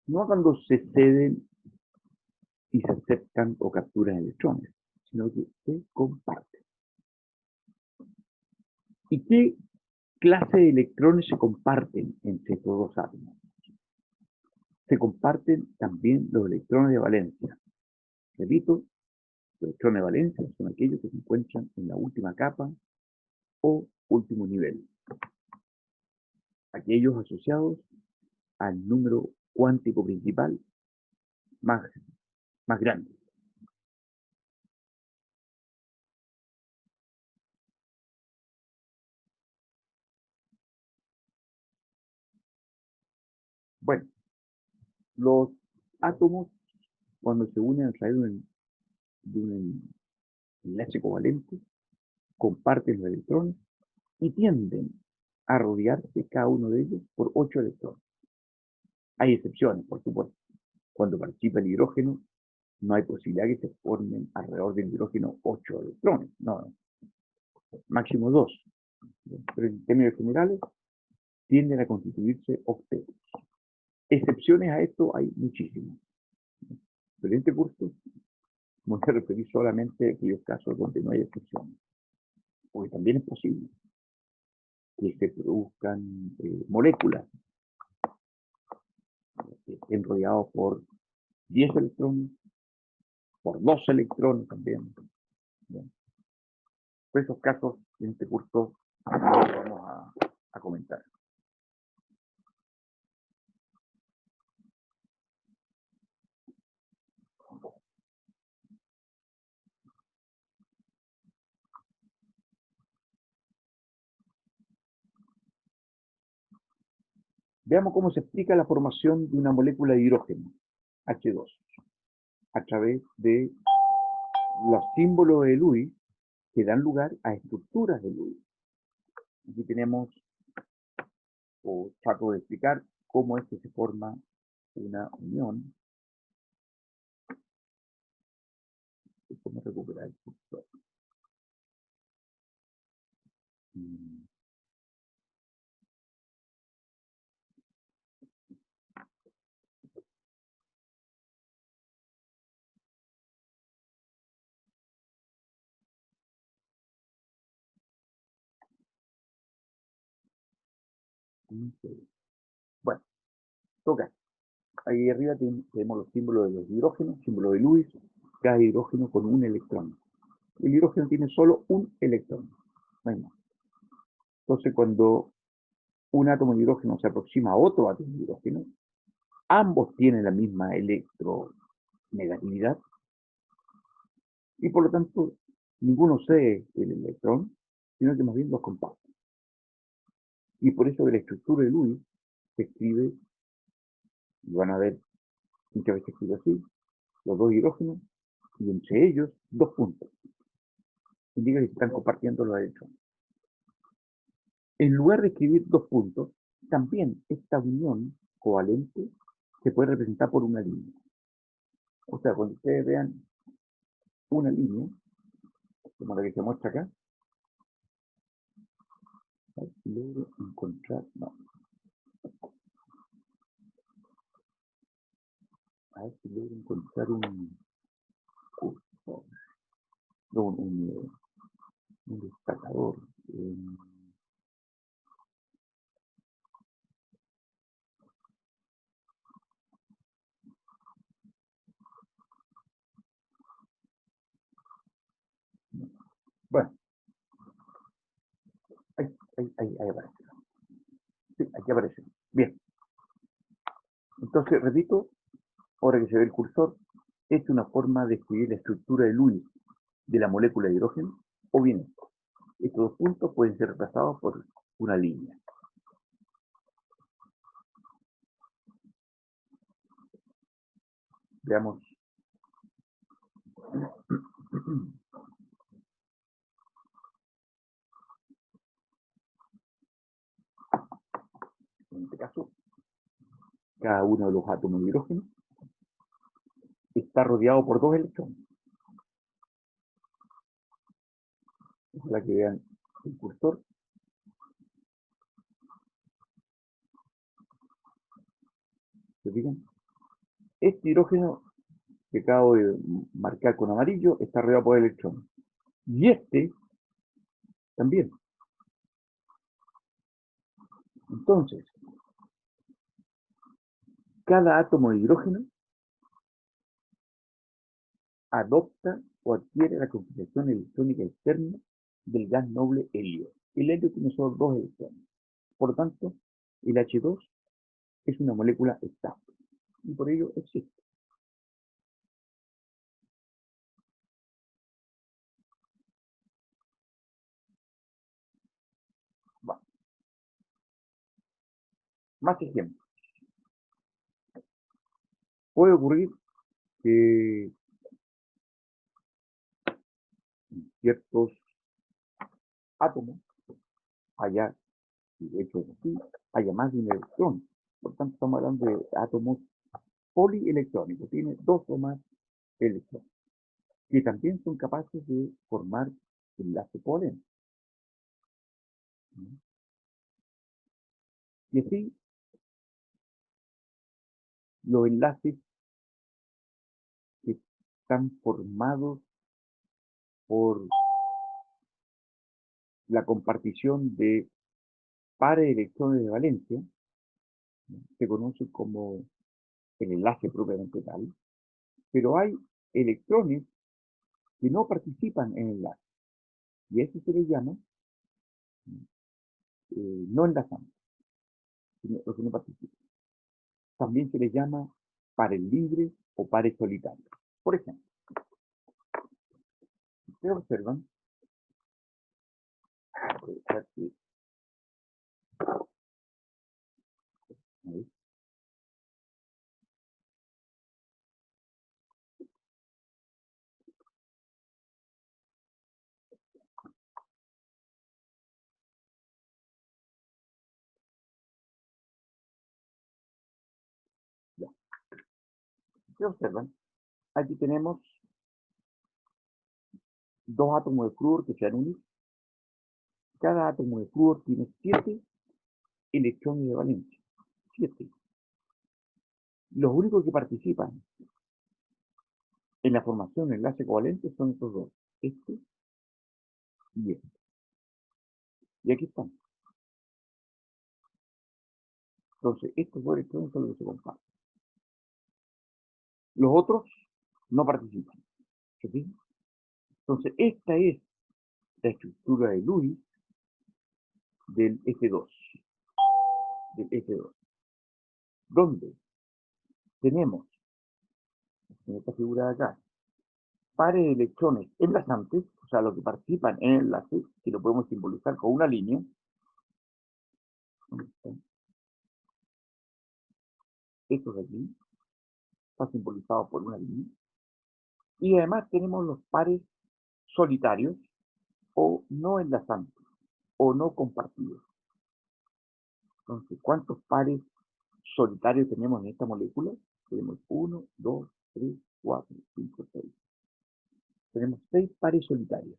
no cuando se ceden y se aceptan o capturan electrones, sino que se comparten. ¿Y qué clase de electrones se comparten entre estos dos átomos? Se comparten también los electrones de valencia. Repito, los electrones de valencia son aquellos que se encuentran en la última capa o último nivel. Aquellos asociados al número cuántico principal más grande. Bueno, los átomos, cuando se unen a través de un enlace covalente, comparten los electrones y tienden a rodearse cada uno de ellos por 8 electrones. Hay excepciones, por supuesto. Cuando participa el hidrógeno, no hay posibilidad que se formen alrededor del hidrógeno 8 electrones. No, máximo 2. Pero en términos generales, tienden a constituirse octetos. Excepciones a esto hay muchísimas. Pero en este curso me voy a referir solamente a aquellos casos donde no hay excepciones. Porque también es posible que se produzcan moléculas que estén rodeados por 10 electrones, por 2 electrones también. Bien. Por esos casos, en este curso, vamos a comentar. Veamos cómo se explica la formación de una molécula de hidrógeno, H2, a través de los símbolos de Lewis que dan lugar a estructuras de Lewis. Aquí tenemos, o trato de explicar, cómo es que se forma una unión. ¿Cómo recuperar el cursor? Bueno, toca. Ahí arriba tenemos los símbolos de los hidrógenos, símbolo de Lewis, cada hidrógeno con un electrón. El hidrógeno tiene solo un electrón, no hay más. Entonces, cuando un átomo de hidrógeno se aproxima a otro átomo de hidrógeno, ambos tienen la misma electronegatividad y por lo tanto ninguno cede el electrón sino que más bien los compacta. Y por eso de la estructura de Lewis se escribe, y van a ver muchas veces escrito así, los dos hidrógenos, y entre ellos dos puntos. Indica que se están compartiendo los electrones. En lugar de escribir dos puntos, también esta unión covalente se puede representar por una línea. O sea, cuando ustedes vean una línea, como la que se muestra acá, a ver si logro encontrar, no, a ver si logro encontrar un cursor, no, un destacador. Bueno, ahí aparece. Sí, aquí aparece. Bien. Entonces, repito, ahora que se ve el cursor, es una forma de escribir la estructura de Lewis de la molécula de hidrógeno, o bien estos dos puntos pueden ser reemplazados por una línea. Veamos. En este caso, cada uno de los átomos de hidrógeno está rodeado por dos electrones. Ojalá que vean el cursor. ¿Se fijan? Este hidrógeno que acabo de marcar con amarillo está rodeado por electrones. Y este también. Entonces, cada átomo de hidrógeno adopta o adquiere la configuración electrónica externa del gas noble helio. El helio tiene solo dos electrones. Por lo tanto, el H2 es una molécula estable y por ello existe. Va. Más ejemplos. Puede ocurrir que en ciertos átomos haya, y de hecho es así, haya más de un electrón. Por tanto, estamos hablando de átomos polielectrónicos. Tiene dos o más electrones, que también son capaces de formar enlaces covalentes. Y así, los enlaces que están formados por la compartición de pares de electrones de valencia, se conoce como el enlace propiamente tal, pero hay electrones que no participan en el enlace, y a eso se les llama no enlazantes, los que no participan. También se les llama pares libres o pares solitarios. Por ejemplo, ustedes observan, aquí tenemos dos átomos de flúor que se han unido. Cada átomo de flúor tiene 7 electrones de valencia. 7. Los únicos que participan en la formación de enlace covalente son estos dos, este y este. Y aquí están. Entonces, estos dos electrones son los que se comparten. Los otros no participan. ¿Sí? Entonces, esta es la estructura de Lewis del F2. Del F2. Donde tenemos, en esta figura de acá, pares de electrones enlazantes, o sea, los que participan en el enlace, que lo podemos simbolizar con una línea. Estos de aquí está simbolizado por una línea. Y además tenemos los pares solitarios o no enlazantes o no compartidos. Entonces, ¿cuántos pares solitarios tenemos en esta molécula? Tenemos 1, 2, 3, 4, 5, 6. Tenemos 6 pares solitarios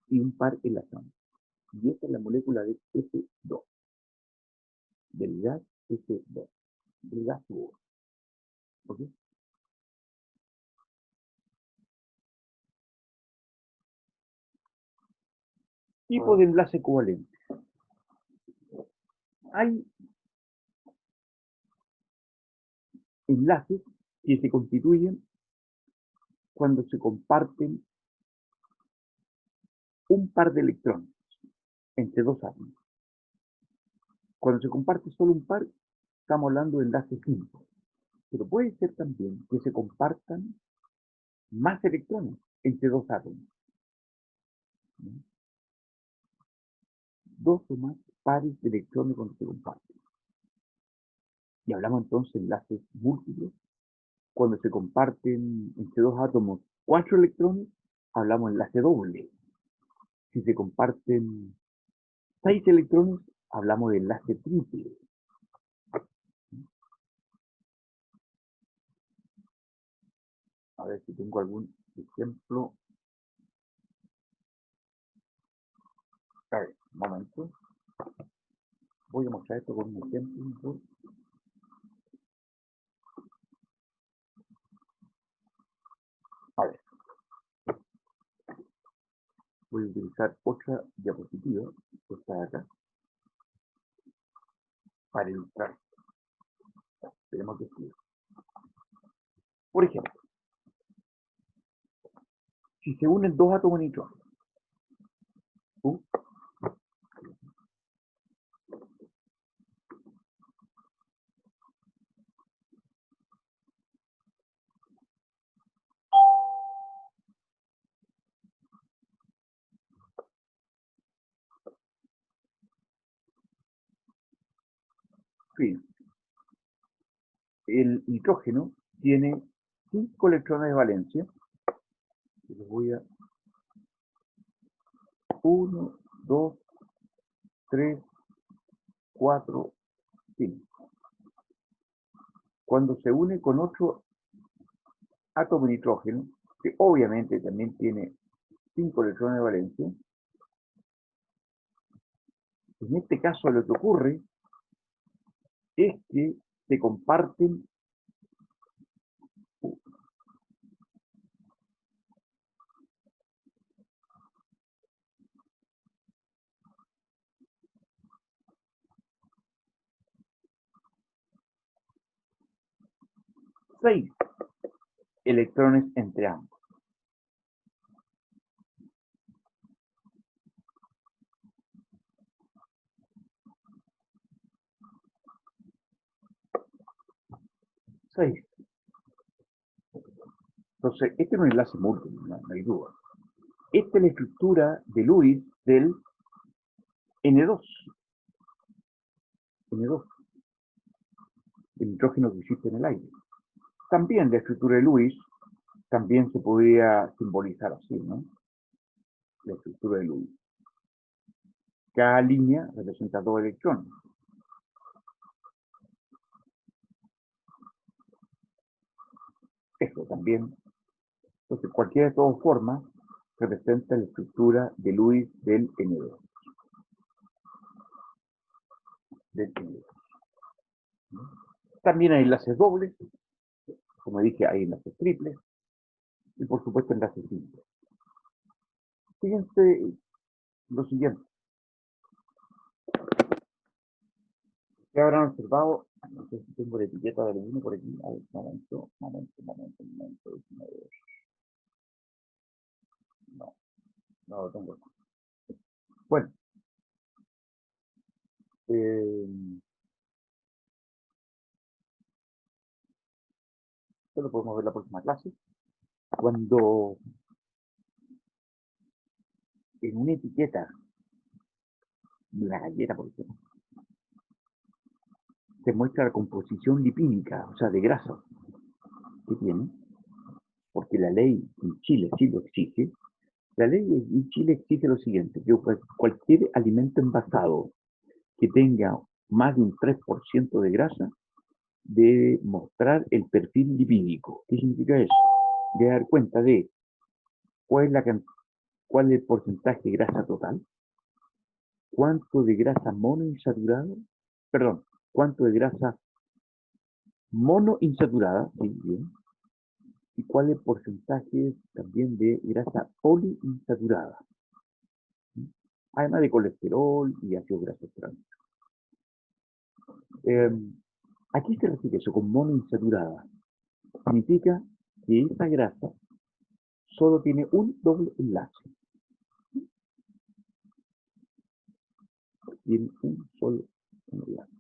y un par enlazante. Y esta es la molécula de S2, del gas S2, del gas flúor. ¿Ok? Tipo de enlace covalente. Hay enlaces que se constituyen cuando se comparten un par de electrones entre dos átomos. Cuando se comparte solo un par, estamos hablando de enlaces simples. Pero puede ser también que se compartan más electrones entre dos átomos. ¿No? Dos o más pares de electrones cuando se comparten. Y hablamos entonces de enlaces múltiples. Cuando se comparten entre dos átomos 4 electrones, hablamos de enlace doble. Si se comparten 6 electrones, hablamos de enlace triple. A ver si tengo algún ejemplo. A ver, un momento. Voy a mostrar esto con un ejemplo. A ver. Voy a utilizar otra diapositiva, esta de acá, para ilustrar. Tenemos que escribir. Por ejemplo, si se unen dos átomos de nitrógeno, ¿sí? Sí, el nitrógeno tiene 5 electrones de valencia. Y los voy a 1, 2, 3, 4, 5. Cuando se une con otro átomo de nitrógeno, que obviamente también tiene 5 electrones de valencia, en este caso lo que ocurre es que se comparten 6 electrones entre ambos. Entonces, este es un enlace múltiple, no hay duda. Esta es la estructura de Lewis del N2. N2, el nitrógeno que existe en el aire. También la estructura de Lewis también se podría simbolizar así, ¿no? La estructura de Lewis. Cada línea representa 2 electrones. Eso también. Entonces, cualquiera de todas formas representa la estructura de Lewis del N2. Del N2. También hay enlaces dobles, como dije, hay enlaces triples y por supuesto enlaces simples. Fíjense lo siguiente. ¿Qué habrán observado? No sé si tengo la etiqueta de aluminio por aquí. A ver, momento. No, no lo tengo. Bueno, esto lo podemos ver en la próxima clase. Cuando en una etiqueta de una galleta, por ejemplo, se muestra la composición lipídica, o sea, de grasa que tiene, porque la ley en Chile sí lo exige. La ley en Chile exige lo siguiente, que cualquier alimento envasado que tenga más de un 3% de grasa debe mostrar el perfil lipídico. ¿Qué significa eso? Debe dar cuenta de cuál es el porcentaje de grasa total, cuánto de grasa monoinsaturada, perdón, cuánto de grasa monoinsaturada, sí, bien, y cuál es el porcentaje también de grasa poliinsaturada, ¿sí? Además de colesterol y ácidos grasos trans. ¿A qué se refiere eso con monoinsaturada? Significa que esa grasa solo tiene un doble enlace. Tiene un solo enlace.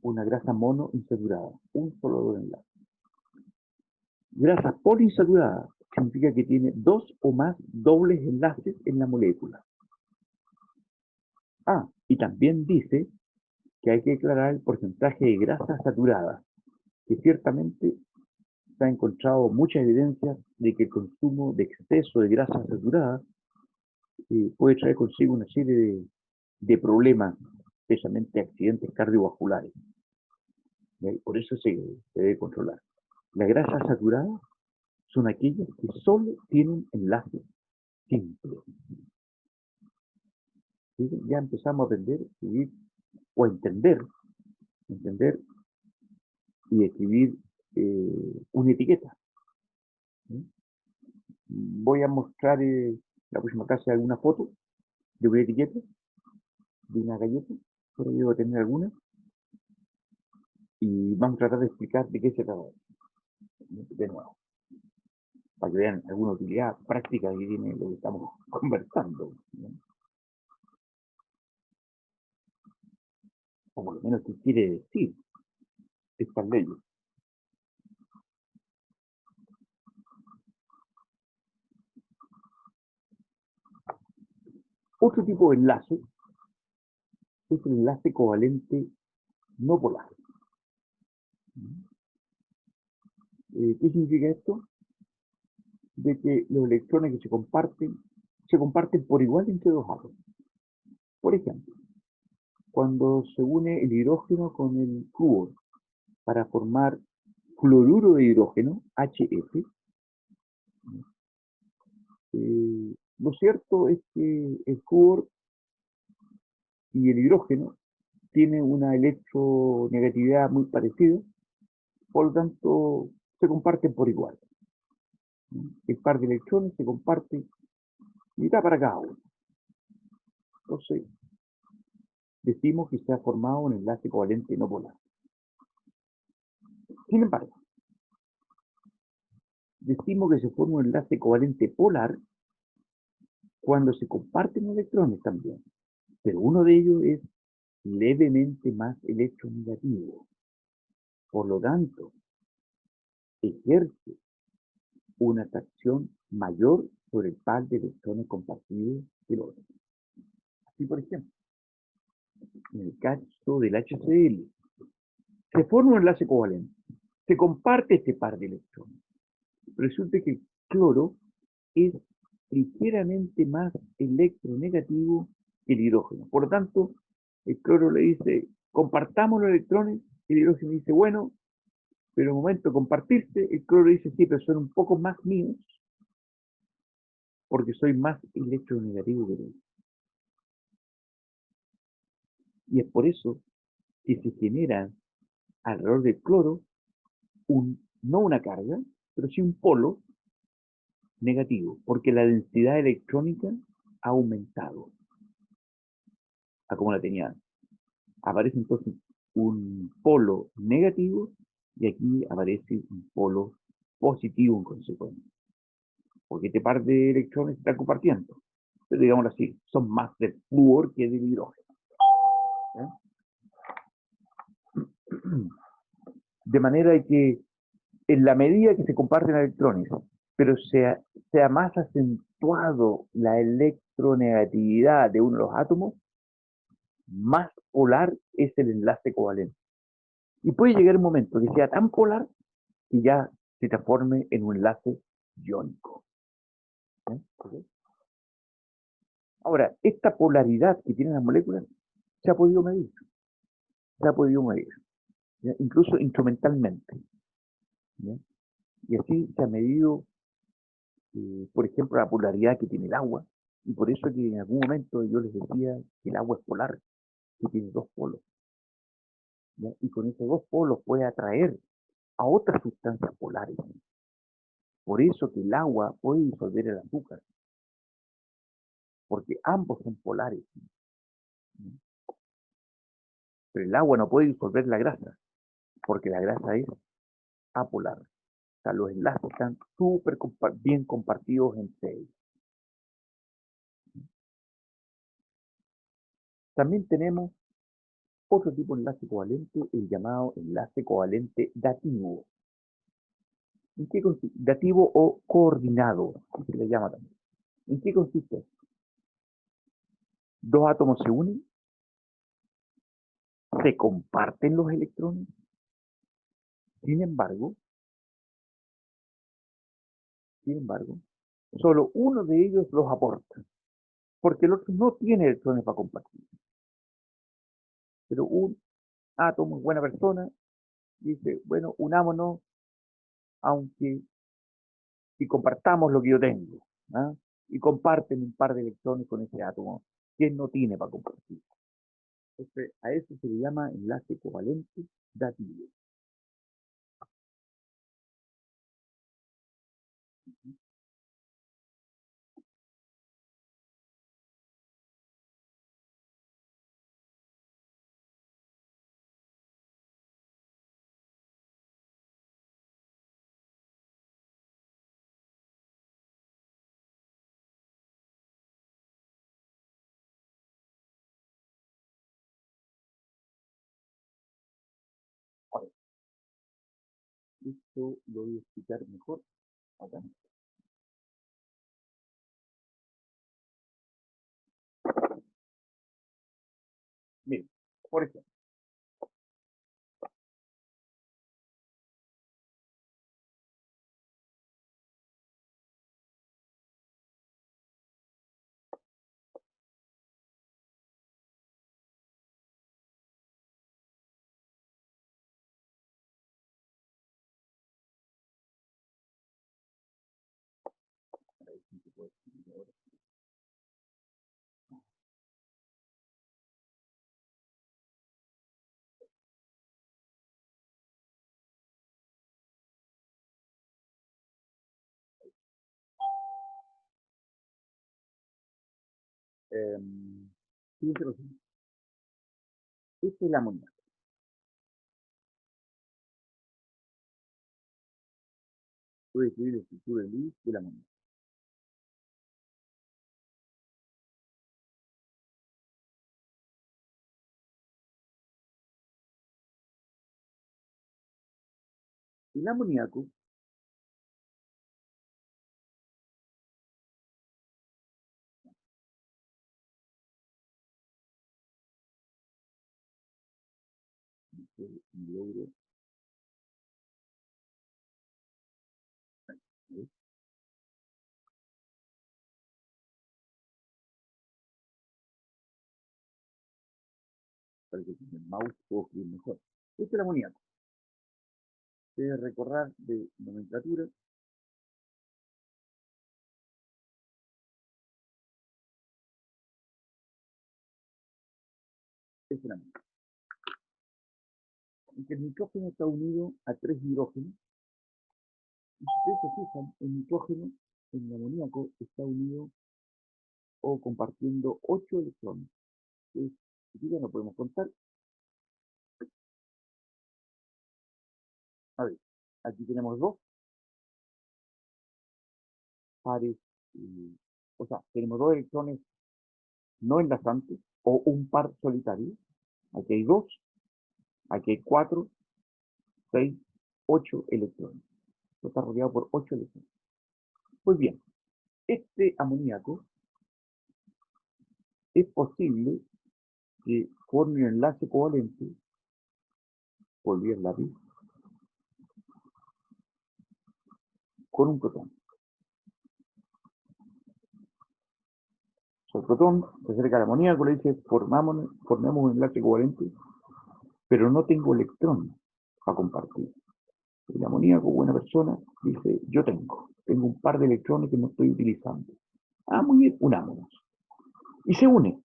Una grasa monoinsaturada, un solo doble enlace. Grasa poliinsaturada significa que tiene dos o más dobles enlaces en la molécula. Ah, y también dice que hay que declarar el porcentaje de grasa saturada, que ciertamente se ha encontrado muchas evidencias de que el consumo de exceso de grasa saturada puede traer consigo una serie de problemas, especialmente accidentes cardiovasculares. Por eso se debe controlar. Las grasas saturadas son aquellas que solo tienen enlaces simples. ¿Sí? Ya empezamos a aprender a escribir o a entender y escribir una etiqueta. ¿Sí? Voy a mostrar la próxima clase alguna foto de una etiqueta, de una galleta, por ahí debo tener alguna, y vamos a tratar de explicar de qué se trata de nuevo, para que vean alguna utilidad práctica que tiene lo que estamos conversando, ¿no? O por lo menos qué quiere decir estas leyes. Otro tipo de enlace es el enlace covalente no polar. ¿Qué significa esto? De que los electrones que se comparten por igual entre dos átomos. Por ejemplo, cuando se une el hidrógeno con el flúor para formar fluoruro de hidrógeno, HF, lo cierto es que el flúor y el hidrógeno tienen una electronegatividad muy parecida, por lo tanto se comparten por igual. El par de electrones se comparte mitad para cada uno. Entonces, decimos que se ha formado un enlace covalente no polar. Sin embargo, decimos que se forma un enlace covalente polar cuando se comparten electrones también, pero uno de ellos es levemente más electronegativo. Por lo tanto, ejerce una atracción mayor sobre el par de electrones compartidos que el otro. Así, por ejemplo, en el caso del HCl, se forma un enlace covalente, se comparte este par de electrones. Resulta que el cloro es ligeramente más electronegativo que el hidrógeno. Por lo tanto, el cloro le dice, compartamos los electrones, y el hidrógeno dice, bueno, pero en el momento de compartirse, el cloro dice, sí, pero son un poco más míos, porque soy más electronegativo que tú. Y es por eso que se genera alrededor del cloro no una carga, pero sí un polo negativo, porque la densidad electrónica ha aumentado a como la tenía antes. Aparece entonces un polo negativo y aquí aparece un polo positivo en consecuencia, porque este par de electrones se están compartiendo, pero digámoslo así, son más del flúor que del hidrógeno. ¿Eh? De manera que en la medida que se comparten electrones, pero sea más acentuado la electronegatividad de uno de los átomos, más polar es el enlace covalente. Y puede llegar un momento que sea tan polar que ya se transforme en un enlace iónico. ¿Eh? ¿Okay? Ahora, esta polaridad que tienen las moléculas se ha podido medir. Se ha podido medir, ¿ya? Incluso instrumentalmente. ¿Ya? Y así se ha medido, por ejemplo, la polaridad que tiene el agua. Y por eso que en algún momento yo les decía que el agua es polar, que tiene dos polos. ¿Ya? Y con esos dos polos puede atraer a otras sustancias polares. Por eso que el agua puede disolver el azúcar, porque ambos son polares. Pero el agua no puede disolver la grasa, porque la grasa es apolar. O sea, los enlaces están súper bien compartidos entre ellos. También tenemos otro tipo de enlace covalente, el llamado enlace covalente dativo. ¿En qué consiste? Dativo o coordinado, así se le llama también. ¿En qué consiste? Dos átomos se unen, se comparten los electrones, sin embargo, solo uno de ellos los aporta, porque el otro no tiene electrones para compartir. Pero un átomo, buena persona, dice, bueno, unámonos, aunque si compartamos lo que yo tengo, ¿ah? Y comparten un par de electrones con ese átomo que no tiene para compartir. Entonces, a eso se le llama enlace covalente dativo. Ahora, esto lo voy a explicar mejor acá. Miren, por ejemplo, eh, fíjense lo siguiente. Esta es la amoníaco. Voy a escribir la estructura de Lewis de la amoníaco. El amoníaco logro, ¿ves? Para que con el mouse puedo escribir mejor. Este es el amoníaco. Debe recordar de nomenclatura. Este es el amoníaco. En que el nitrógeno está unido a tres hidrógenos. Y si ustedes se fijan, el nitrógeno en el amoníaco está unido o compartiendo 8 electrones. Entonces, aquí ya no podemos contar. A ver, aquí tenemos dos pares, eh, o sea, tenemos dos electrones no enlazantes o un par solitario. Aquí hay dos, aquí hay 4, 6, 8 electrones. Está rodeado por 8 electrones. Pues bien, este amoníaco es posible que forme un enlace covalente, volví el lápiz, con un protón. El protón se acerca al amoníaco, le dice, formemos un enlace covalente, pero no tengo electrones para compartir. El amoníaco, buena persona, dice, yo tengo un par de electrones que no estoy utilizando. Ah, muy bien, unámonos. Y se une.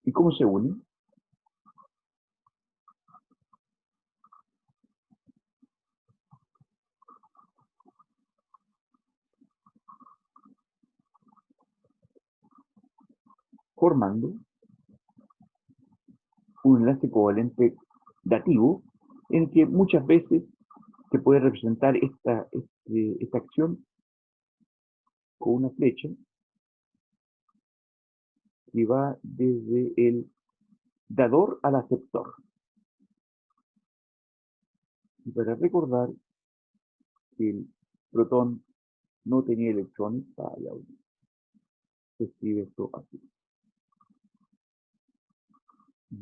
¿Y cómo se une? Formando un enlace covalente dativo en que muchas veces se puede representar esta acción con una flecha que va desde el dador al aceptor. Y para recordar que el protón no tenía electrones, se escribe esto así.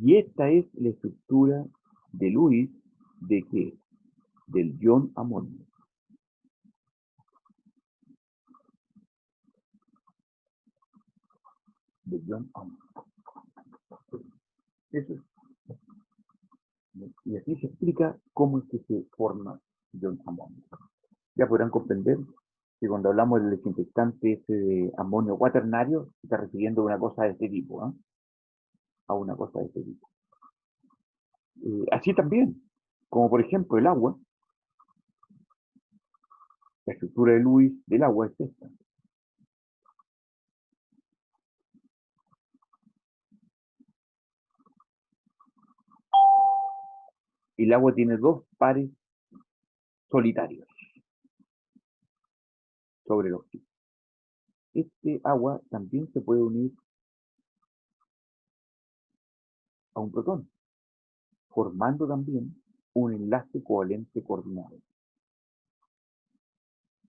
Y esta es la estructura de Lewis de qué? Del ion amonio. Del ion amonio. Eso es. Y así se explica cómo es que se forma ion amonio. Ya podrán comprender que cuando hablamos del desinfectante ese de amonio cuaternario, se está refiriendo a una cosa de este tipo, ¿eh? A una cosa de este tipo. Así también, como por ejemplo el agua, la estructura de Lewis del agua es esta. El agua tiene dos pares solitarios sobre el oxígeno. Este agua también se puede unir a un protón, formando también un enlace covalente coordinado,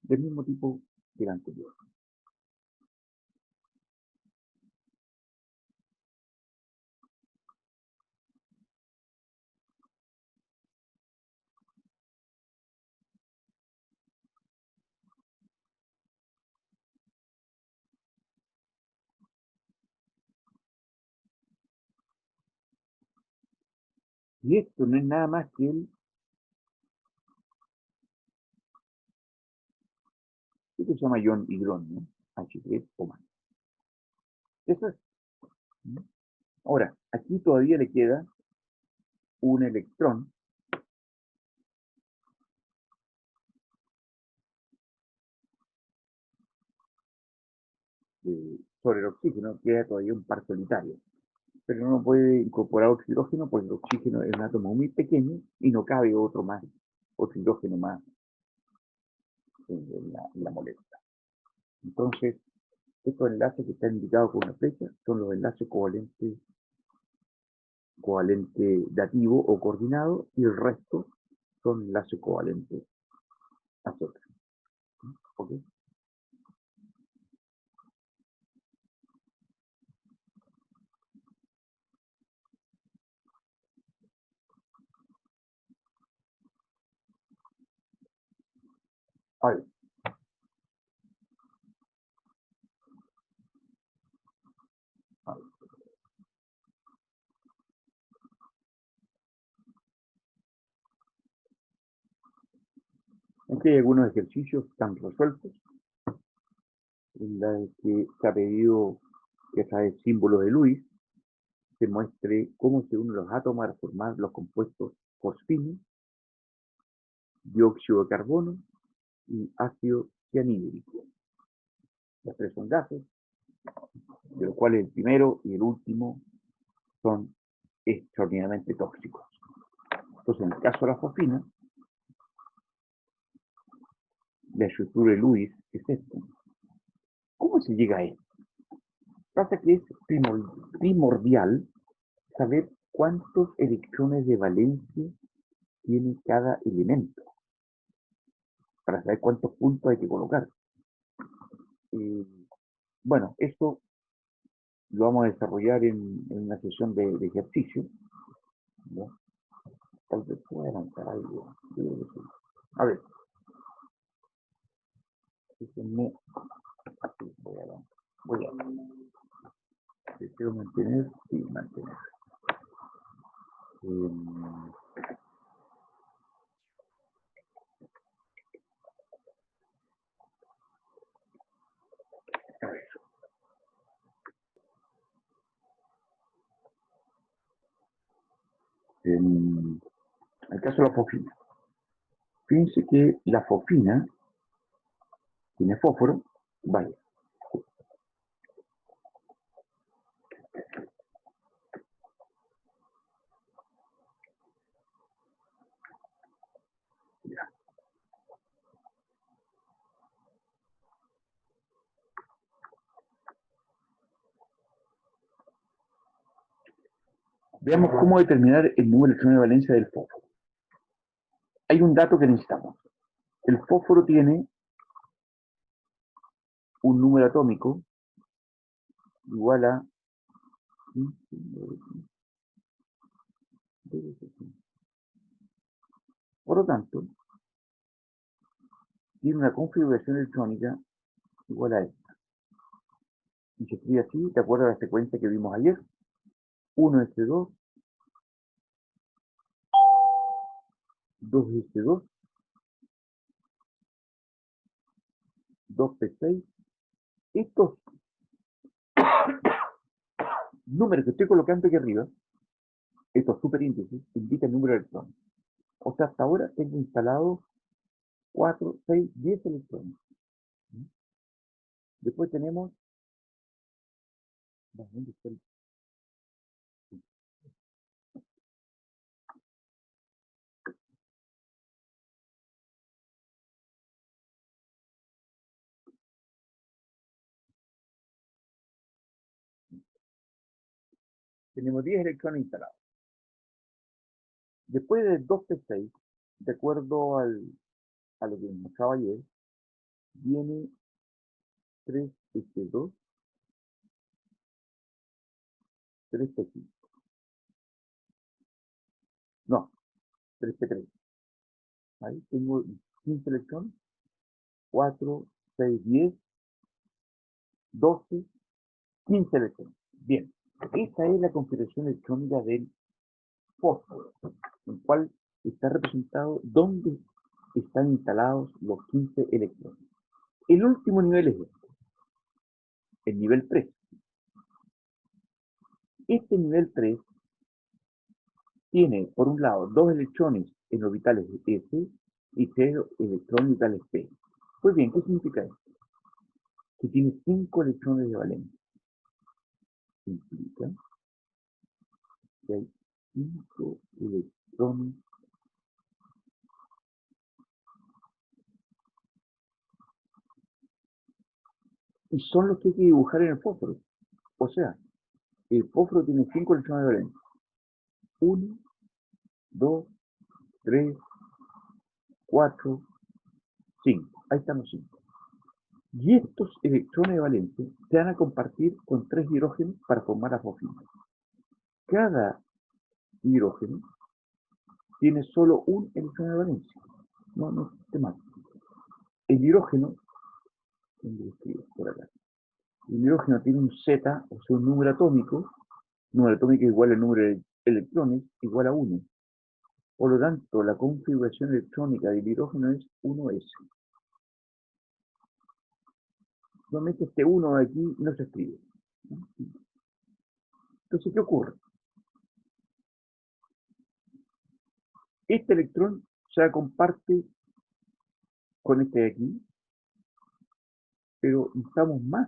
del mismo tipo que el anterior. Y esto no es nada más que esto se llama ion hidrógeno, H3 o más. Eso es. Ahora, aquí todavía le queda un electrón sobre el oxígeno, queda todavía un par solitario. Pero no puede incorporar oxígeno porque el oxígeno es un átomo muy pequeño y no cabe otro hidrógeno más en la molécula. Entonces, estos enlaces que están indicados con una flecha son los enlaces covalente dativo o coordinado, y el resto son enlaces covalentes aceptados. ¿Okay? A ver, a ver. Aquí hay algunos ejercicios que están resueltos, en los que se ha pedido que a través del símbolo de Lewis se muestre cómo se unen los átomos para formar los compuestos fosfino, dióxido de carbono y ácido cianhídrico. Los tres son gases, de los cuales el primero y el último son extraordinariamente tóxicos. Entonces, en el caso de la fosfina, la estructura de Lewis es esta. ¿Cómo se llega a esto? Pasa que es primordial saber cuántos electrones de valencia tiene cada elemento, para saber cuántos puntos hay que colocar. Bueno, esto lo vamos a desarrollar en una sesión de ejercicio, ¿no? Tal vez pueda adelantar algo. A ver, déjenme, así, voy a, deseo mantener, sí, mantener. A ver, en el caso de la fosfina, fíjense que la fosfina tiene fósforo, vale. Ya. Veamos cómo determinar el número de electrones de valencia del fósforo. Hay un dato que necesitamos. El fósforo tiene un número atómico igual a... Por lo tanto, tiene una configuración electrónica igual a esta. Y se escribe así, de acuerdo a la secuencia que vimos ayer. 1s2, 2s2, 2p6. Estos números que estoy colocando aquí arriba, estos superíndices, indican el número de electrones. O sea, hasta ahora tengo instalado 4, 6, 10 electrones. Después tenemos... Tenemos 10 electrones instalados. Después de 2p6, de acuerdo a lo que mostraba ayer, viene 3s2, 3p5. No, 3p3. Ahí tengo 15 electrones, 4, 6, 10, 12, 15 electrones. Bien, esta es la configuración electrónica del fósforo, en el cual está representado dónde están instalados los 15 electrones. El último nivel es este, el nivel 3. Este nivel 3 tiene, por un lado, 2 electrones en orbitales S y 0 electrones en orbitales P. Pues bien, ¿qué significa esto? Que tiene 5 electrones de valencia. Implica que hay 5 electrones y son los que hay que dibujar en el fósforo. O sea, el fósforo tiene 5 electrones de valencia. 1, 2, 3, 4, 5. Ahí están los 5. Y estos electrones de valencia se van a compartir con 3 hidrógenos para formar la fosfina. Cada hidrógeno tiene solo un electrón de valencia. No existe más. El hidrógeno, ¿dónde lo escribo? Por acá. El hidrógeno tiene un Z, o sea, un número atómico igual al número de electrones, igual a 1. Por lo tanto, la configuración electrónica del hidrógeno es 1s. Solamente este 1 de aquí no se escribe. Entonces, ¿qué ocurre? Este electrón ya comparte con este de aquí, pero necesitamos más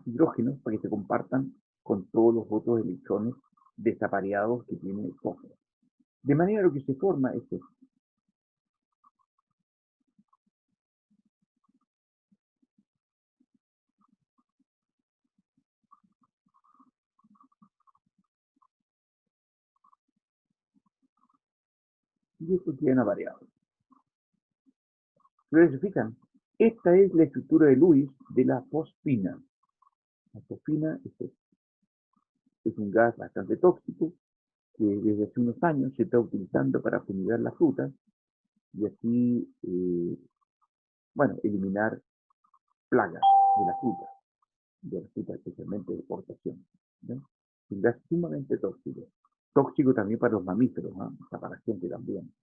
hidrógenos para que se compartan con todos los otros electrones desapareados que tiene el fósforo. De manera que lo que se forma es esto. y esto queda variado. Pero se fijan, esta es la estructura de Lewis de la fosfina. La fosfina es un gas bastante tóxico que desde hace unos años se está utilizando para fumigar las frutas y así, bueno, eliminar plagas de las frutas especialmente de exportación. ¿no? Un gas sumamente tóxico. Tóxico también para los mamíferos, ¿no? O sea, para la gente también.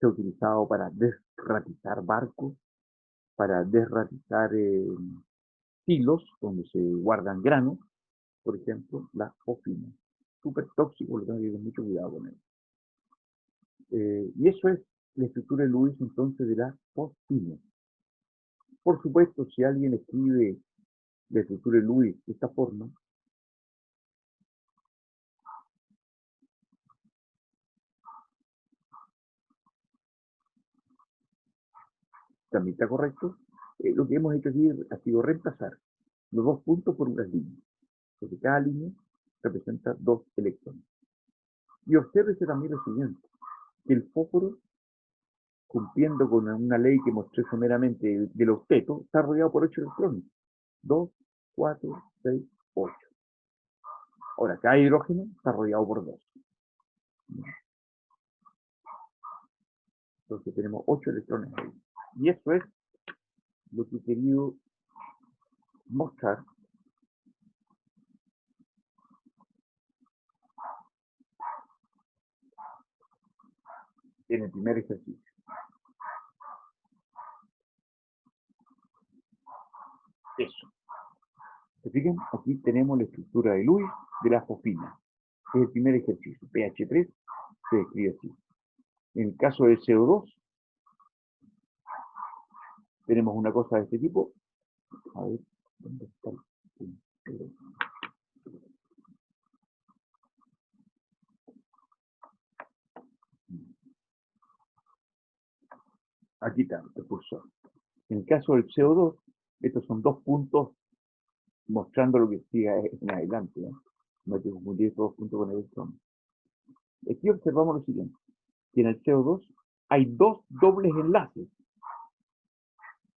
Se ha utilizado para desratizar barcos, para desratizar silos donde se guardan granos, por ejemplo, la fosfina. Súper tóxico, lo tengo que tener mucho cuidado con él. Y eso es la estructura de Lewis entonces de la fosfina. Por supuesto, si alguien escribe la estructura de Lewis de esta forma, también está correcto. Lo que hemos hecho aquí ha sido reemplazar los dos puntos por unas líneas, porque cada línea representa dos electrones. Y obsérvese también lo siguiente, que el fósforo, cumpliendo con una ley que mostré someramente del octeto, está rodeado por 8 electrones. 2, 4, 6, 8. Ahora, cada hidrógeno está rodeado por 2. Entonces tenemos 8 electrones ahí. Y eso es lo que he querido mostrar en el primer ejercicio. Eso. ¿Se fijan? Aquí tenemos la estructura de Lewis de la fosfina. Es el primer ejercicio. pH3 se describe así. En el caso del CO2, tenemos una cosa de este tipo. A ver, ¿dónde está el Aquí está el cursor. En el caso del CO2, estos son dos puntos mostrando lo que sigue en adelante. No hay que confundir estos dos puntos con electrones. Aquí observamos lo siguiente, que en el CO2 hay dos dobles enlaces.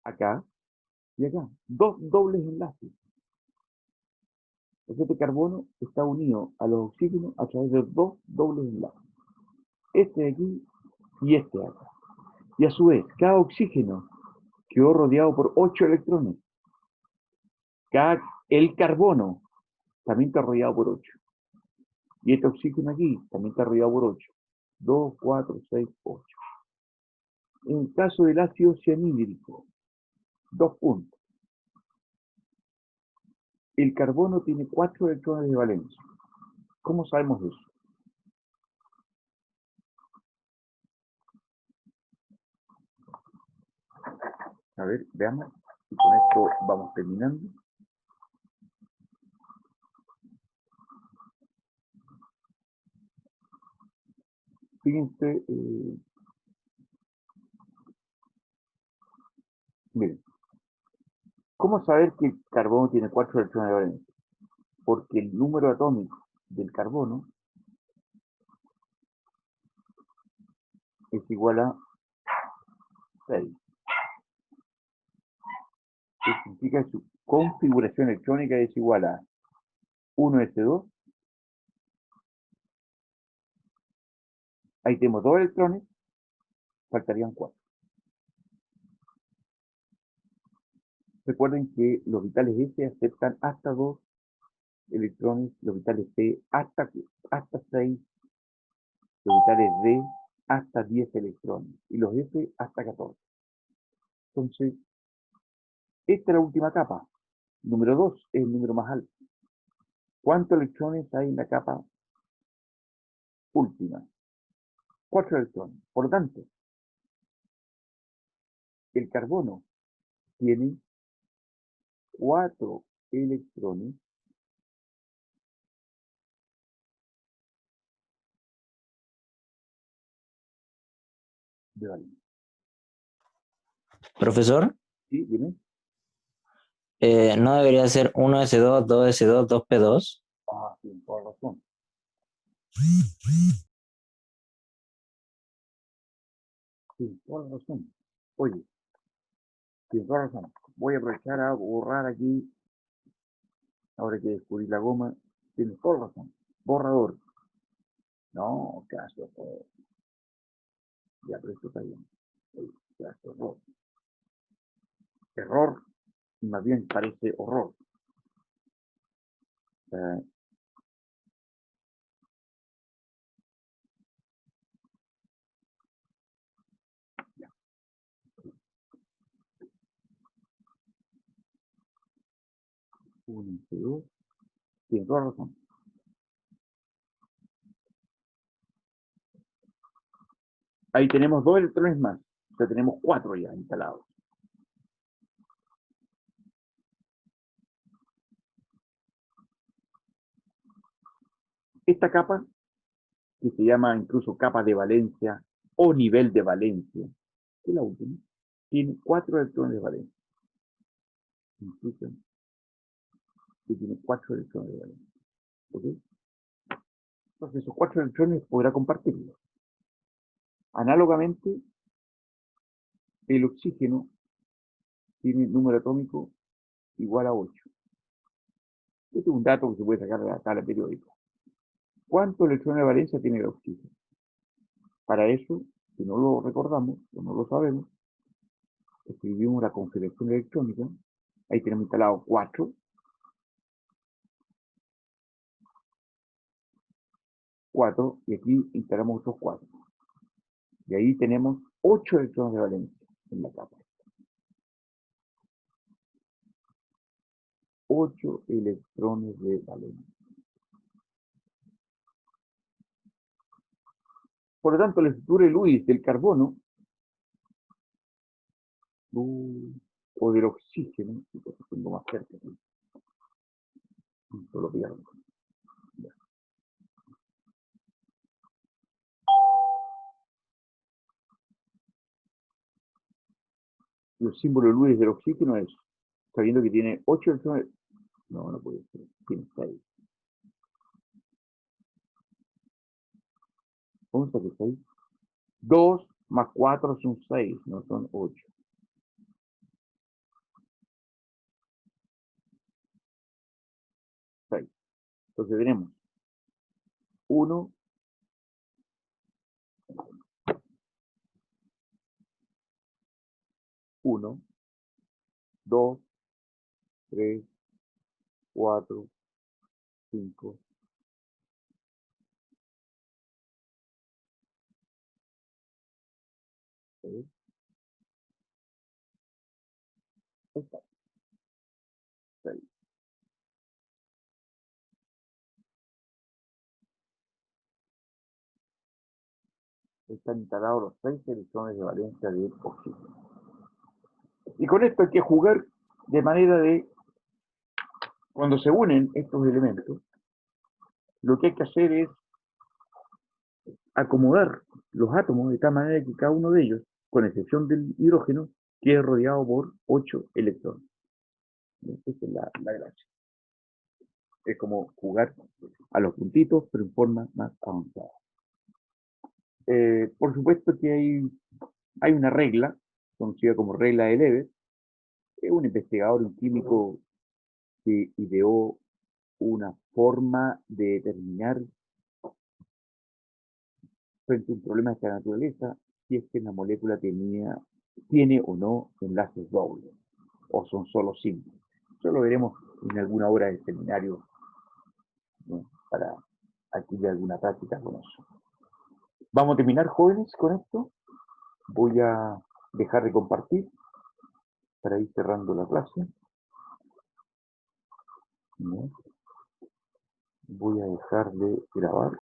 Acá y acá. Dos dobles enlaces. Este carbono está unido a los oxígenos a través de dos dobles enlaces. Este de aquí y este de acá. Y a su vez, cada oxígeno quedó rodeado por 8 electrones. El carbono también está rodeado por 8. Y este oxígeno aquí también está rodeado por 8. 2, 4, 6, 8. En el caso del ácido cianhídrico, 2 puntos. El carbono tiene 4 electrones de valencia. ¿Cómo sabemos eso? A ver, veamos. Y con esto vamos terminando. Fíjense, miren, ¿cómo saber que el carbono tiene 4 electrones de valencia? Porque el número atómico del carbono es igual a 6. Eso significa que su configuración electrónica es igual a 1s2. Ahí tenemos 2 electrones, faltarían 4. Recuerden que los vitales S aceptan hasta 2 electrones, los vitales P hasta 6, los vitales D hasta 10 electrones y los F hasta 14. Entonces, esta es la última capa. Número 2 es el número más alto. ¿Cuántos electrones hay en la capa última? 4 electrones. Por lo tanto, el carbono tiene 4 electrones de valencia. Profesor, ¿Sí? ¿Dime? ¿no debería ser 1s2, 2s2, 2p2? Ah, sí, por razón. Sí, toda la razón. Oye, tienes toda la razón. Voy a aprovechar a borrar aquí, ahora que descubrí la goma, tienes toda la razón. Borrador. No, caso, ya, pero esto está bien. Oye, caso, error. Error, más bien parece horror. Eh, uno, dos, tienes toda la razón. Ahí tenemos 2 electrones más. O sea, tenemos 4 ya instalados. Esta capa, que se llama incluso capa de valencia o nivel de valencia, que es la última, tiene 4 electrones de valencia. Incluso que tiene 4 electrones de valencia. ¿Ok? Entonces esos 4 electrones podrá compartirlos. Análogamente, el oxígeno tiene número atómico igual a 8. Este es un dato que se puede sacar de la tabla periódica. ¿Cuántos electrones de valencia tiene el oxígeno? Para eso, si no lo recordamos o no lo sabemos, escribimos la configuración electrónica. Ahí tenemos instalado 4, 4, y aquí instalamos otros 4. Y ahí tenemos 8 electrones de valencia en la capa. 8 electrones de valencia. Por lo tanto, la estructura de Lewis del carbono o del oxígeno, si lo tengo más cerca, solo pierdo. El símbolo de Lewis del oxígeno es, sabiendo que tiene 8 electrones, no puede ser, tiene 6. ¿Cómo está que 6? 2 más 4 son 6, no son 8. 6. Entonces tenemos 1, 1, 2, 3, 4, 5. Ahí está. 6. Están instalados los 6 electrones de valencia del oxígeno. Y con esto hay que jugar de manera de, cuando se unen estos elementos, lo que hay que hacer es acomodar los átomos de tal manera que cada uno de ellos, con excepción del hidrógeno, quede rodeado por 8 electrones. Esa es la gracia. Es como jugar a los puntitos, pero en forma más avanzada. Por supuesto que hay una regla, conocida como regla de Lewis. Es un investigador, un químico que ideó una forma de determinar frente a un problema de esta naturaleza si es que la molécula tiene o no enlaces dobles, o son solo simples. Eso lo veremos en alguna hora del seminario, ¿no? Para adquirir alguna práctica con eso. Vamos a terminar, jóvenes, con esto. Voy a dejar de compartir para ir cerrando la clase. ¿No? Voy a dejar de grabar.